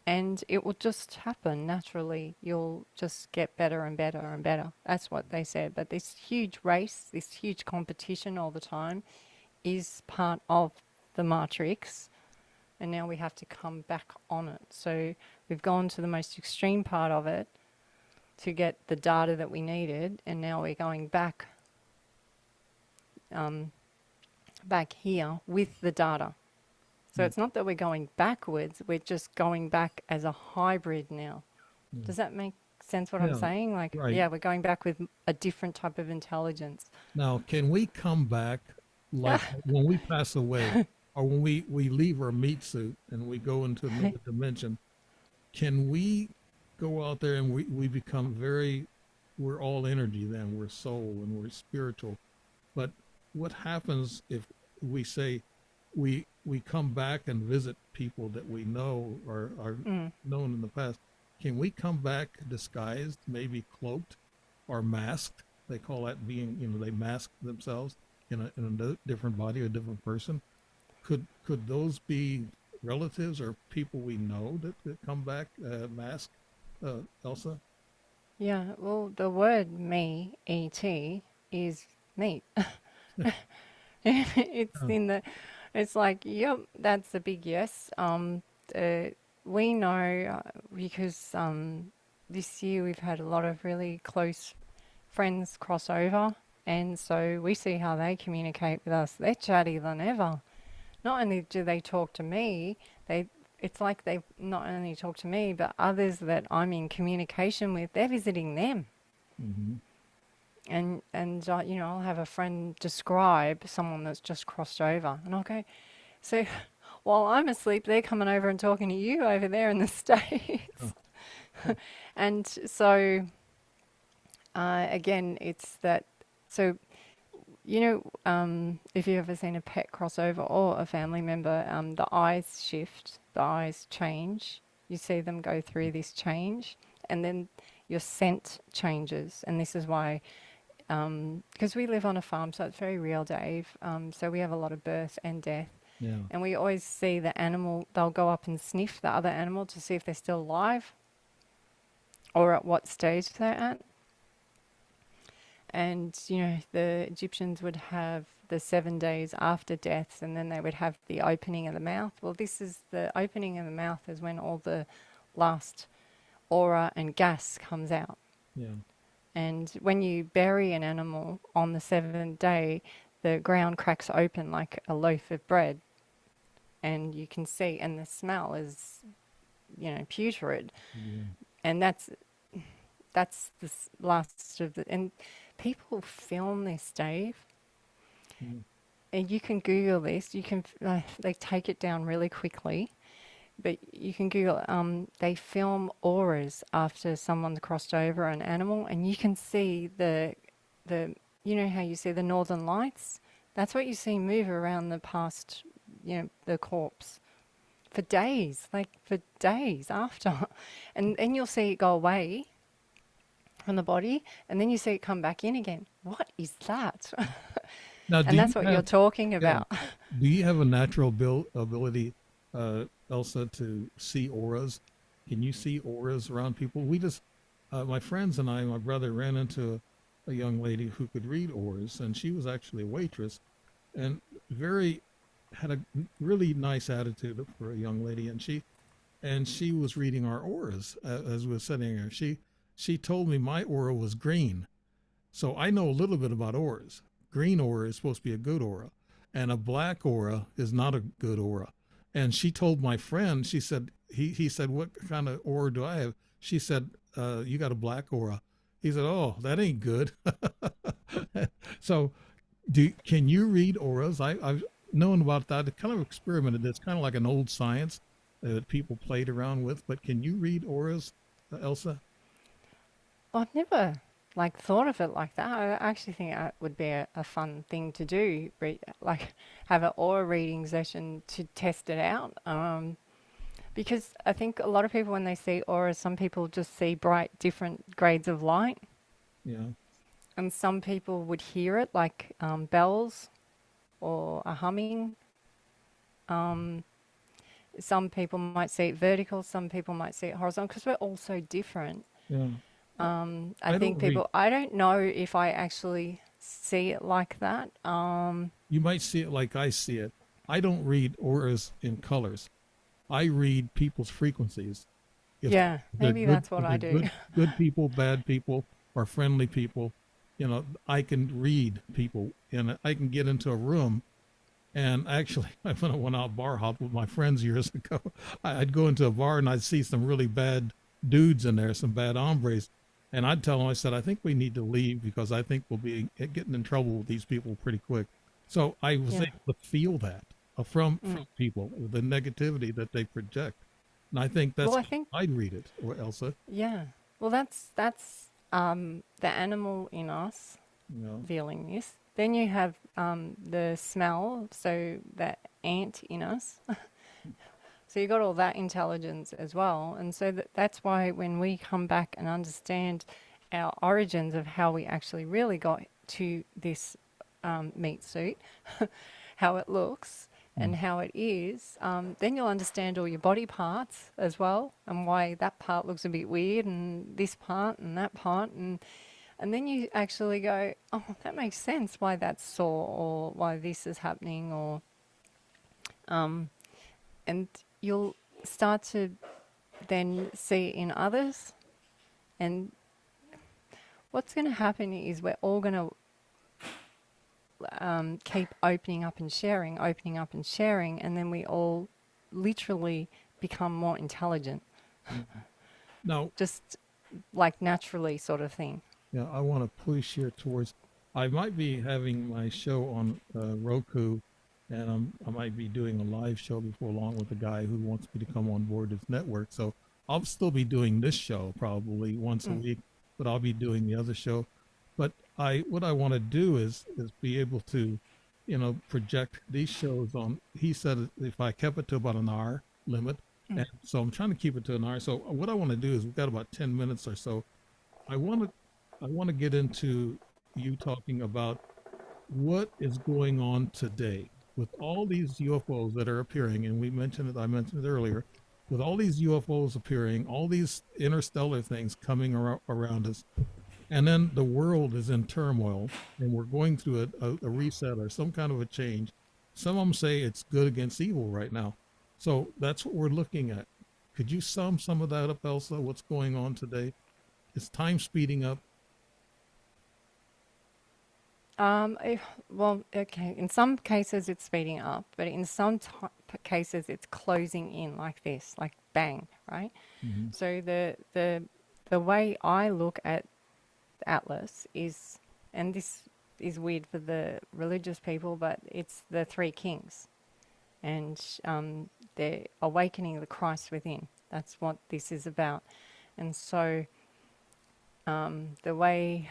and it will just happen naturally. You'll just get better and better and better. That's what they said. But this huge race, this huge competition all the time, is part of the matrix, and now we have to come back on it. So we've gone to the most extreme part of it to get the data that we needed, and now we're going back um, back here with the data. So it's not that we're going backwards, we're just going back as a hybrid now. Does that make sense what I'm yeah, saying? Like, right. yeah, we're going back with a different type of intelligence. Now, can we come back like when we pass away or when we leave our meat suit and we go into another dimension? Can we go out there and we become we're all energy then, we're soul and we're spiritual. But what happens if we say we come back and visit people that we know or are known in the past? Can we come back disguised, maybe cloaked or masked? They call that being, they mask themselves in a different body, a different person. Could those be relatives or people we know that come back masked, Elsa? Yeah, well, the word me, ET, is meat. It's Oh, in the, it's like, yep, that's a big yes. We know because this year we've had a lot of really close friends cross over, and so we see how they communicate with us. They're chattier than ever. Not only do they talk to me, they it's like they not only talk to me, but others that I'm in communication with, they're visiting them. mm-hmm. And I'll have a friend describe someone that's just crossed over, and I'll go, so while I'm asleep, they're coming over and talking to you over there in the Oh, States. And so, again, it's that. So, if you've ever seen a pet crossover or a family member, the eyes shift, the eyes change. You see them go through this change, and then your scent changes. And this is why, because we live on a farm, so it's very real, Dave. So we have a lot of birth and death. yeah. And we always see the animal, they'll go up and sniff the other animal to see if they're still alive or at what stage they're at. And, the Egyptians would have the 7 days after death, and then they would have the opening of the mouth. Well, this is the opening of the mouth is when all the last aura and gas comes out. Yeah. And when you bury an animal on the 7th day, the ground cracks open like a loaf of bread, and you can see, and the smell is, putrid. Yeah. And that's the last of the, and people film this, Dave. Mm. And you can Google this. You can they take it down really quickly, but you can Google. They film auras after someone's crossed over an animal, and you can see the how you see the northern lights. That's what you see move around the past, the corpse for days, like for days after, and you'll see it go away from the body, and then you see it come back in again. What is that? Now, do And you that's what you're have talking yeah? about. Do you have a natural ability, Elsa, to see auras? Can you see auras around people? My friends and I, my brother, ran into a young lady who could read auras, and she was actually a waitress, and had a really nice attitude for a young lady, and she was reading our auras as we were sitting here. She told me my aura was green, so I know a little bit about auras. Green aura is supposed to be a good aura, and a black aura is not a good aura. And she told my friend, she said, he said, what kind of aura do I have? She said, you got a black aura. He said, oh, that ain't good. So can you read auras? I've known about that. I kind of experimented. It's kind of like an old science that people played around with. But can you read auras, Elsa? I've never like thought of it like that. I actually think that would be a fun thing to do, like have an aura reading session to test it out. Because I think a lot of people, when they see auras, some people just see bright, different grades of light, Yeah. and some people would hear it like bells or a humming. Um, some people might see it vertical, some people might see it horizontal, because we're all so different. Yeah. I, I I think don't read. people, I don't know if I actually see it like that. You might see it like I see it. I don't read auras in colors. I read people's frequencies. If Yeah, they're maybe good, that's what if I they're do. good people, bad people, or friendly people, I can read people, and I can get into a room. And actually, when I went out bar hop with my friends years ago, I'd go into a bar and I'd see some really bad dudes in there, some bad hombres, and I'd tell them, I said, I think we need to leave because I think we'll be getting in trouble with these people pretty quick. So I was Yeah. able to feel that from Mm. people, the negativity that they project, and I think Well, that's I how think, I'd read it, or Elsa. yeah. Well, that's the animal in us You know, feeling this. Then you have the smell, so that ant in us. So you got all that intelligence as well, and so that's why when we come back and understand our origins of how we actually really got to this meat suit, how it looks mm, and how it is, then you'll understand all your body parts as well and why that part looks a bit weird and this part and that part, and then you actually go, oh, that makes sense why that's sore or why this is happening, or and you'll start to then see it in others. And what's going to happen is we're all going to keep opening up and sharing, and then we all literally become more intelligent, mm. Now, just like naturally, sort of thing. yeah, I want to push here towards. I might be having my show on Roku, and I might be doing a live show before long with a guy who wants me to come on board his network. So I'll still be doing this show probably once a Mm. week, but I'll be doing the other show. But what I want to do is be able to, project these shows on. He said if I kept it to about an hour limit, Mm. and so I'm trying to keep it to an hour. So what I want to do is we've got about 10 minutes or so. I want to I want to get into you talking about what is going on today with all these UFOs that are appearing, and I mentioned it earlier, with all these UFOs appearing, all these interstellar things coming around us, and then the world is in turmoil, and we're going through a reset or some kind of a change. Some of them say it's good against evil right now. So that's what we're looking at. Could you sum some of that up, Elsa? What's going on today? Is time speeding up? Well, okay. In some cases, it's speeding up, but in some cases, it's closing in like this, like bang, right? Hmm. So the way I look at Atlas is, and this is weird for the religious people, but it's the three kings, and they're awakening the Christ within. That's what this is about, and so the way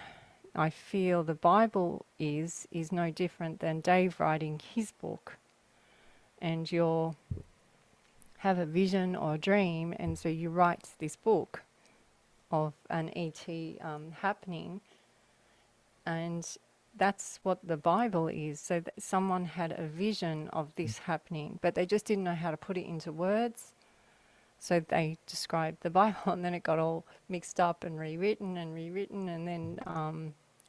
I feel the Bible is no different than Dave writing his book, and you'll have a vision or a dream, and so you write this book of an ET happening, and that's what the Bible is. So that someone had a vision of this happening, but they just didn't know how to put it into words. So they described the Bible, and then it got all mixed up and rewritten, and then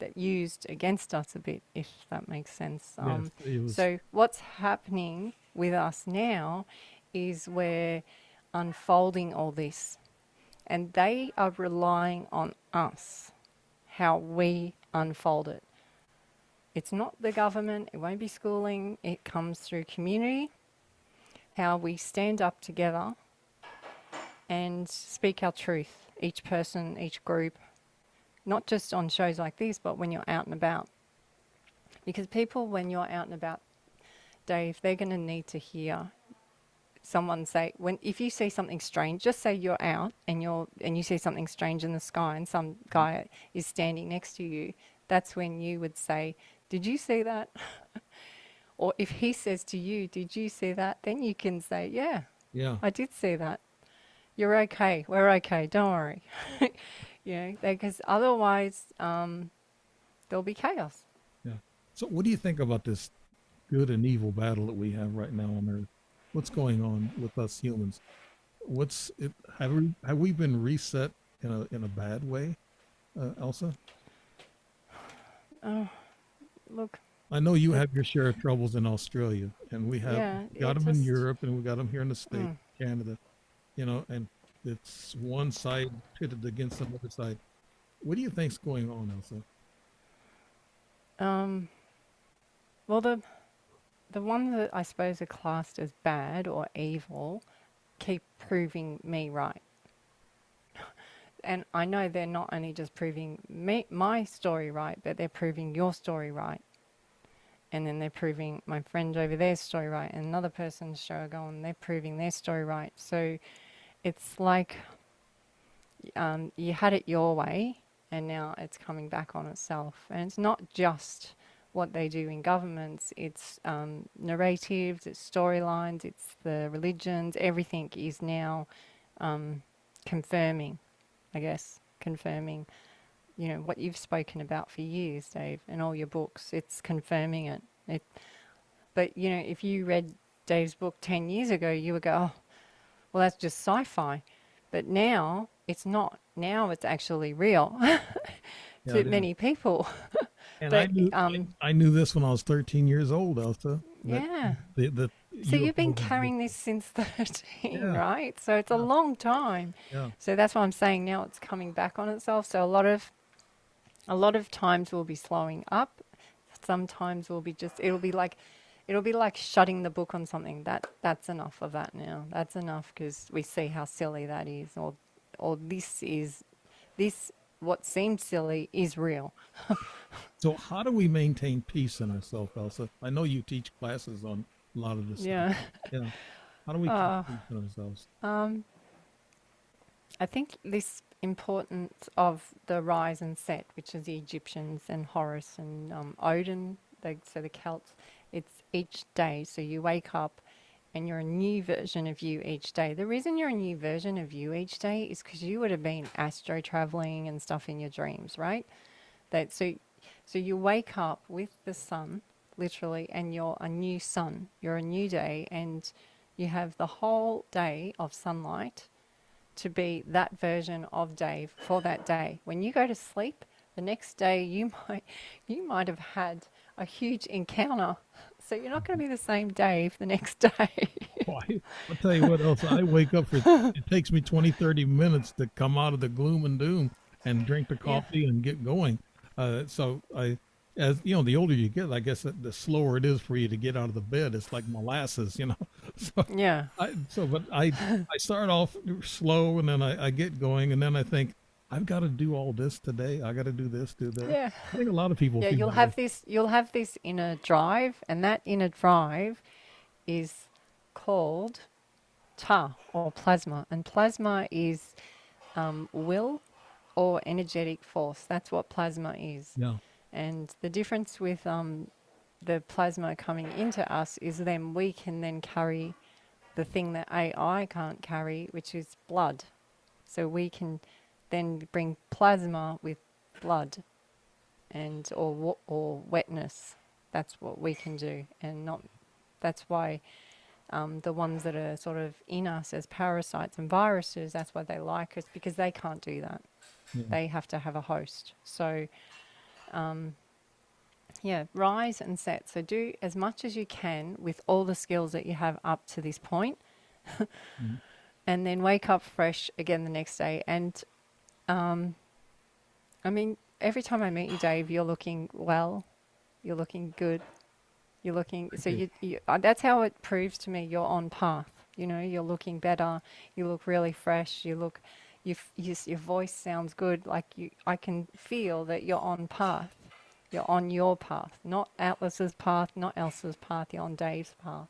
that used against us a bit, if that makes sense. Yes, it was. So what's happening with us now is we're unfolding all this, and they are relying on us, how we unfold it. It's not the government, it won't be schooling, it comes through community, how we stand up together and speak our truth, each person, each group, not just on shows like this, but when you're out and about. Because people, when you're out and about, Dave, they're going to need to hear someone say, if you see something strange, just say you're out and you see something strange in the sky and some guy is standing next to you. That's when you would say, "Did you see that?" Or if he says to you, "Did you see that?" Then you can say, "Yeah, Yeah. I did see that. You're okay. We're okay. Don't worry." Because otherwise, there'll be chaos. Yeah. So what do you think about this good and evil battle that we have right now on Earth? What's going on with us humans? What's it? Have we been reset in a bad way, Elsa? Oh, look, I know you it, have your share of troubles in Australia, and we have yeah, got it them in just, Europe, and we got them here in the States, mm, Canada. And it's one side pitted against another side. What do you think's going on, Elsa? um, well, the ones that I suppose are classed as bad or evil keep proving me right. And I know they're not only just proving my story right, but they're proving your story right. And then they're proving my friend over there's story right, and another person's show go on, they're proving their story right. So it's like you had it your way, and now it's coming back on itself. And it's not just what they do in governments, it's narratives, it's storylines, it's the religions, everything is now confirming, I guess, confirming, what you've spoken about for years, Dave, in all your books. It's confirming it. But, if you read Dave's book 10 years ago, you would go, oh, well, that's just sci-fi. But now it's not. Now it's actually real Yeah, to it is. many people. And I But, knew I knew this when I was 13 years old, Elsa. That yeah. the So you've been UFOs exist. carrying this since 13, Yeah, right? So it's a yeah, long time. yeah. So that's why I'm saying now it's coming back on itself. So a lot of times we'll be slowing up. Sometimes it'll be like shutting the book on something. That's enough of that now. That's enough because we see how silly that is, or this what seems silly is real. So how do we maintain peace in ourselves, Elsa? I know you teach classes on a lot of this stuff. Yeah. Yeah. How do we keep Uh, peace in ourselves? I think this importance of the rise and set, which is the Egyptians and Horus and Odin, so the Celts, it's each day. So you wake up and you're a new version of you each day. The reason you're a new version of you each day is because you would have been astro traveling and stuff in your dreams, right? So you wake up with the sun, literally, and you're a new sun. You're a new day, and you have the whole day of sunlight to be that version of Dave for that day. When you go to sleep, the next day you might have had a huge encounter. So you're not going to be the same Dave the next day. I'll tell you what else. I wake up it takes me 20, 30 minutes to come out of the gloom and doom and drink the Yeah. coffee and get going. As you know, the older you get, I guess the slower it is for you to get out of the bed. It's like molasses. So Yeah. I start off slow and then I get going and then I think I've got to do all this today. I got to do this, do that. Yeah. I think a lot of people Yeah, feel you'll that way. have this inner drive, and that inner drive is called Ta or plasma. And plasma is will or energetic force. That's what plasma is. Yeah. And the difference with the plasma coming into us is then we can then carry the thing that AI can't carry, which is blood. So we can then bring plasma with blood and or wetness. That's what we can do, and not. That's why the ones that are sort of in us as parasites and viruses, that's why they like us, because they can't do that. Yeah. They have to have a host. So yeah, rise and set. So do as much as you can with all the skills that you have up to this point, Mhm. and then wake up fresh again the next day. And I mean, every time I meet you, Dave, you're looking well, you're looking good. You're looking, so Okay. that's how it proves to me you're on path. You know, you're looking better. You look really fresh. Your voice sounds good. Like I can feel that you're on path. You're on your path, not Atlas's path, not Elsa's path. You're on Dave's path,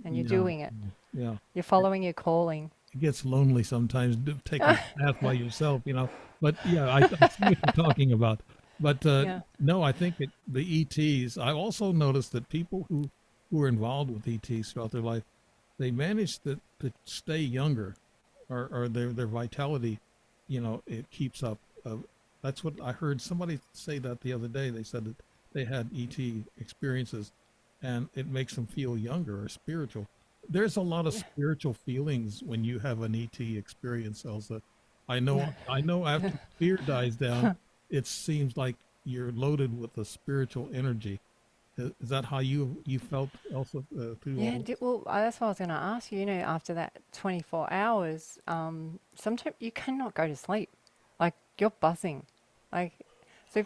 and you're Yeah. doing it. Yeah. You're following your calling. It gets lonely sometimes taking the path by yourself, you know. But yeah, I see what you're talking about. But Yeah. no, I think the ETs. I also noticed that people who are involved with ETs throughout their life, they manage to stay younger, or their vitality, you know, it keeps up. That's what I heard somebody say that the other day. They said that they had ET experiences, and it makes them feel younger or spiritual. There's a lot of Yeah. spiritual feelings when you have an ET experience, Elsa. Yeah. I know after fear dies down, it seems like you're loaded with a spiritual energy. Is that how you felt, Elsa, through Yeah, all this? well, that's what I was going to ask you. You know, after that 24 hours, sometimes you cannot go to sleep. Like, you're buzzing. Like, so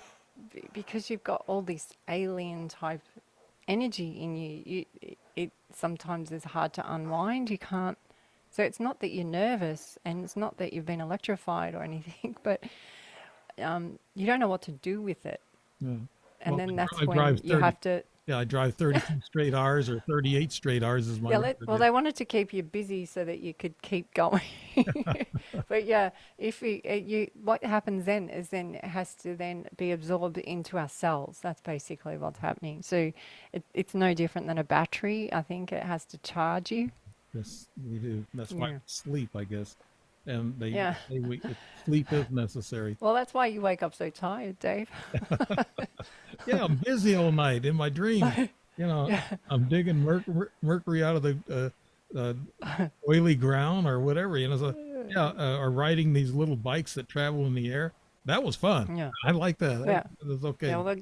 because you've got all this alien type energy in you, it sometimes is hard to unwind. You can't. So it's not that you're nervous, and it's not that you've been electrified or anything, but you don't know what to do with it. Yeah. And Well, then that's I when drive you 30. have to. Yeah, I drive 32 straight hours or 38 straight hours is my Yeah, record. well, Yeah. they wanted to keep you busy so that you could keep going. But yeah, if what happens then is then it has to then be absorbed into our cells. That's basically what's happening. So it's no different than a battery. I think it has to charge you. Yes, we do. That's why we Yeah. sleep, I guess. And they Yeah. say sleep is necessary. Well, that's why you wake up so tired, Dave. Yeah, I'm busy all night in my dreams. You know, Yeah. I'm digging mercury out of the oily ground or whatever. You know, so yeah, or riding these little bikes that travel in the air. That was fun. Yeah. I like that. Yeah. That was Yeah. okay. Well, we'll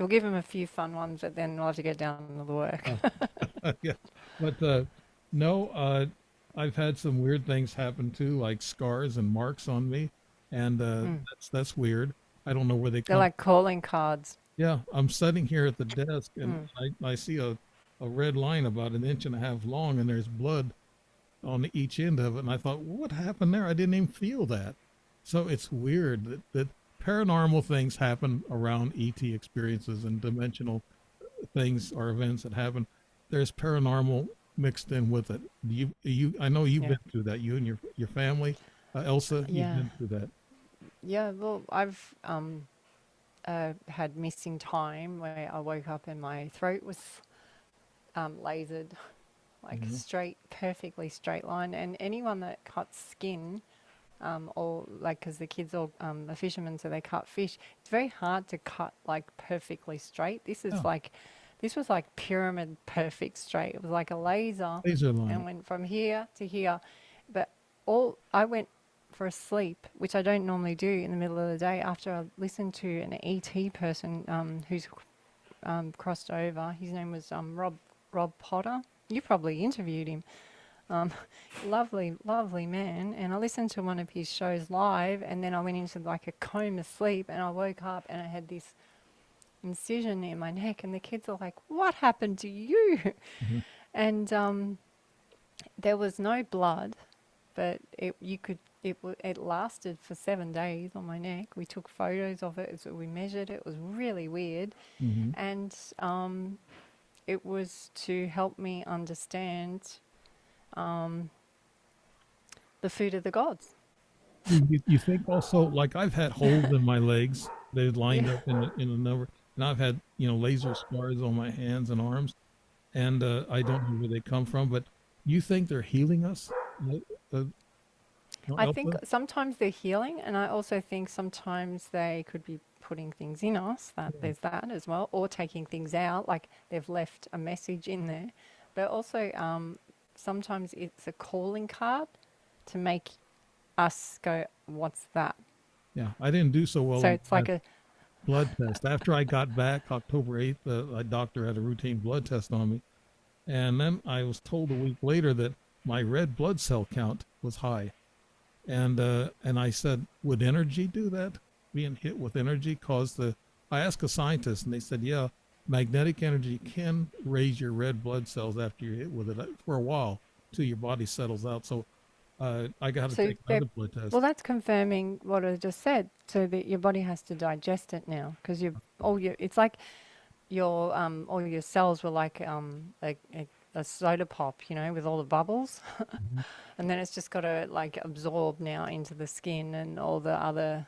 give him a few fun ones, but then we'll have to get down to the work. Uh, yeah, but no, I've had some weird things happen too, like scars and marks on me, and Mm. that's weird. I don't know where they They're come. like calling cards. Yeah, I'm sitting here at the desk, and Mm. I see a red line about an inch and a half long, and there's blood on each end of it. And I thought, what happened there? I didn't even feel that. So it's weird that paranormal things happen around ET experiences and dimensional things or events that happen. There's paranormal mixed in with it. I know you've Yeah. been through that. You and your family, Elsa, you've Yeah. been through that. Yeah. Well, I've had missing time where I woke up and my throat was lasered, like Hmm. straight, perfectly straight line. And anyone that cuts skin, or like, because the kids all are fishermen, so they cut fish. It's very hard to cut like perfectly straight. Yeah, This was like pyramid perfect straight. It was like a laser, laser and line. went from here to here. But all I went for a sleep, which I don't normally do in the middle of the day, after I listened to an ET person who's crossed over. His name was Rob Potter. You probably interviewed him. Um, lovely, lovely man. And I listened to one of his shows live, and then I went into like a coma sleep, and I woke up and I had this incision in my neck, and the kids are like, "What happened to you?" Hmm. And there was no blood, but it lasted for 7 days on my neck. We took photos of it, so we measured it. It was really weird, Hmm. and it was to help me understand the food of the gods. You think also, like I've had holes in my legs. They're lined Yeah, up in a number, and I've had, you know, laser scars on my hands and arms, and I don't know where they come from. But you think they're healing us, uh, I think Elsa? sometimes they're healing, and I also think sometimes they could be putting things in us. That there's that as well, or taking things out, like they've left a message in there. But also, sometimes it's a calling card to make us go, "What's that?" Yeah, I didn't do so well So on it's that like a blood test. After I got back October 8th, a doctor had a routine blood test on me. And then I was told a week later that my red blood cell count was high. And I said, would energy do that? Being hit with energy cause the. I asked a scientist, and they said, yeah, magnetic energy can raise your red blood cells after you're hit with it for a while till your body settles out. So I got to So take another blood test. well, that's confirming what I just said. So that your body has to digest it now because you all your it's like your all your cells were like a soda pop, you know, with all the bubbles, Mhm. and then it's just got to like absorb now into the skin and all the other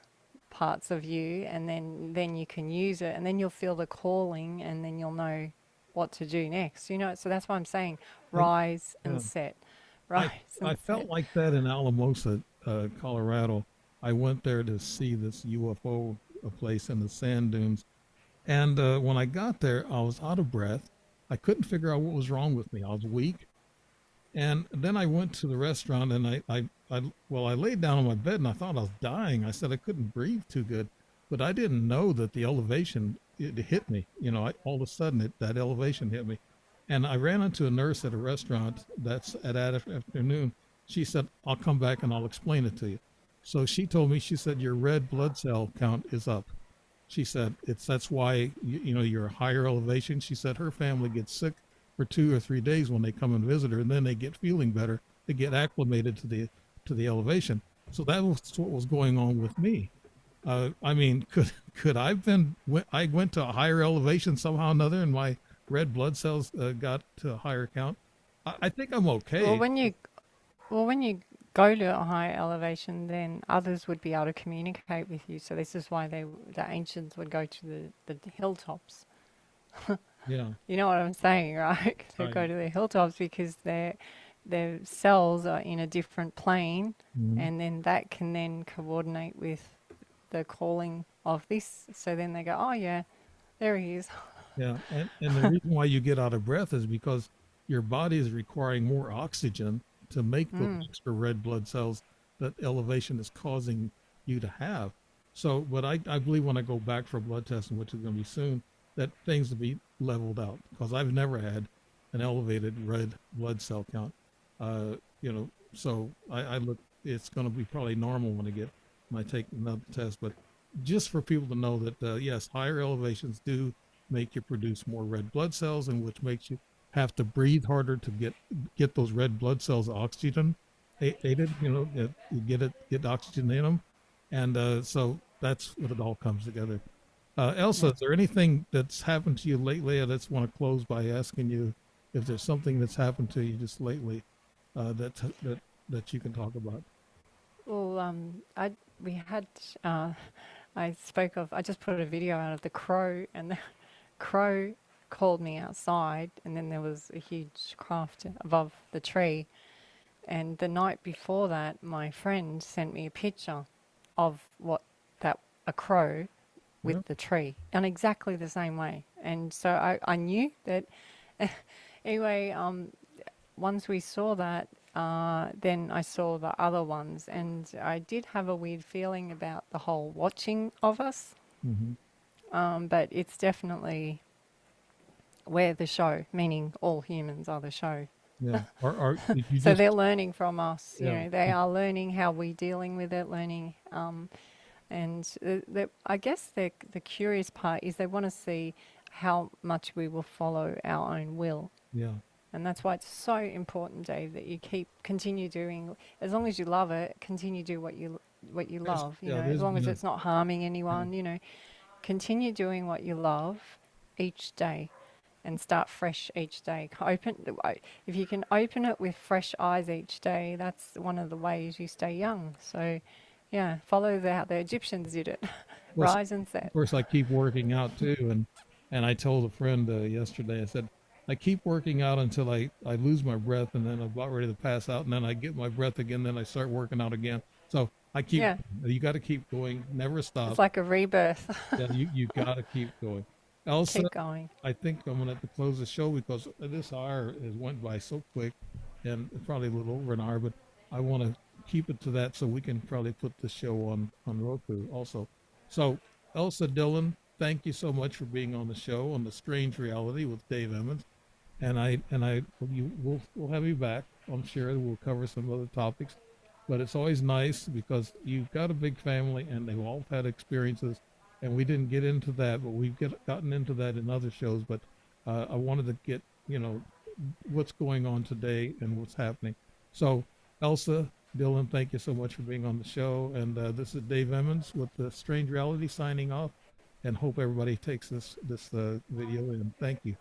parts of you, and then you can use it, and then you'll feel the calling, and then you'll know what to do next. You know, so that's why I'm saying And rise yeah, and set, I rise I and felt set. like that in Alamosa, Colorado. I went there to see this UFO place in the sand dunes, and when I got there, I was out of breath. I couldn't figure out what was wrong with me. I was weak. And then I went to the restaurant and I laid down on my bed and I thought I was dying. I said I couldn't breathe too good, but I didn't know that the elevation, it hit me. You know, all of a sudden that elevation hit me. And I ran into a nurse at a restaurant that's at that afternoon. She said, I'll come back and I'll explain it to you. So she told me, she said, your red blood cell count is up. She said that's why you know you're a higher elevation. She said her family gets sick for 2 or 3 days when they come and visit her, and then they get feeling better. They get acclimated to the elevation. So that was what was going on with me. I mean, could I've been? I went to a higher elevation somehow or another, and my red blood cells got to a higher count. I think I'm Well, okay. when you go to a high elevation, then others would be able to communicate with you. So this is why the ancients would go to the hilltops. Yeah, You know what I'm saying, right? They right. go to the hilltops because their cells are in a different plane, Mhm. and then that can then coordinate with the calling of this. So then they go, oh yeah, there he is. Yeah, and the reason why you get out of breath is because your body is requiring more oxygen to make those Mm. extra red blood cells that elevation is causing you to have. So, but I believe when I go back for blood testing, which is going to be soon, that things will be leveled out because I've never had an elevated red blood cell count. You know, so I look, it's going to be probably normal when I take another test. But just for people to know that yes, higher elevations do make you produce more red blood cells, and which makes you have to breathe harder to get those red blood cells oxygen aided. You know, get oxygen in them, and so that's what it all comes together. Elsa, Yeah. is there anything that's happened to you lately? I just want to close by asking you if there's something that's happened to you just lately that you can talk about. Well, I we had uh, I spoke of. I just put a video out of the crow, and the crow called me outside, and then there was a huge craft above the tree. And the night before that, my friend sent me a picture of what that a crow Yeah. with the tree in exactly the same way. And so I knew that. Anyway, once we saw that, then I saw the other ones, and I did have a weird feeling about the whole watching of us. Mm-hmm. But it's definitely we're the show, meaning all humans are the show. Yeah. Or did you So just they're learning from us. You yeah. know, they are learning how we're dealing with it, learning. And I guess the curious part is they want to see how much we will follow our own will. Yeah. And that's why it's so important, Dave, that you continue doing, as long as you love it, continue to do what you love. You know, as There's long as been it's not harming yeah. anyone. You know, continue doing what you love each day, and start fresh each day. If you can open it with fresh eyes each day, that's one of the ways you stay young. So, yeah, follow how the Egyptians did it. course, Rise and of set. course, I keep working out too, and I told a friend yesterday. I said I keep working out until I lose my breath, and then I'm about ready to pass out, and then I get my breath again, then I start working out again. So I keep. Yeah, You got to keep going, never it's stop. like a rebirth. Yeah, you got to keep going. Elsa, Keep going. I think I'm gonna have to close the show because this hour has went by so quick, and probably a little over an hour. But I want to keep it to that so we can probably put the show on Roku also. So Elsa Dillon, thank you so much for being on the show on the Strange Reality with Dave Emmons, and I we'll have you back. I'm sure we'll cover some other topics, but it's always nice because you've got a big family and they've all had experiences and we didn't get into that, but gotten into that in other shows. But I wanted to get, what's going on today and what's happening. So, Elsa Dylan, thank you so much for being on the show. And this is Dave Emmons with the Strange Reality signing off, and hope everybody takes this video in. Thank you.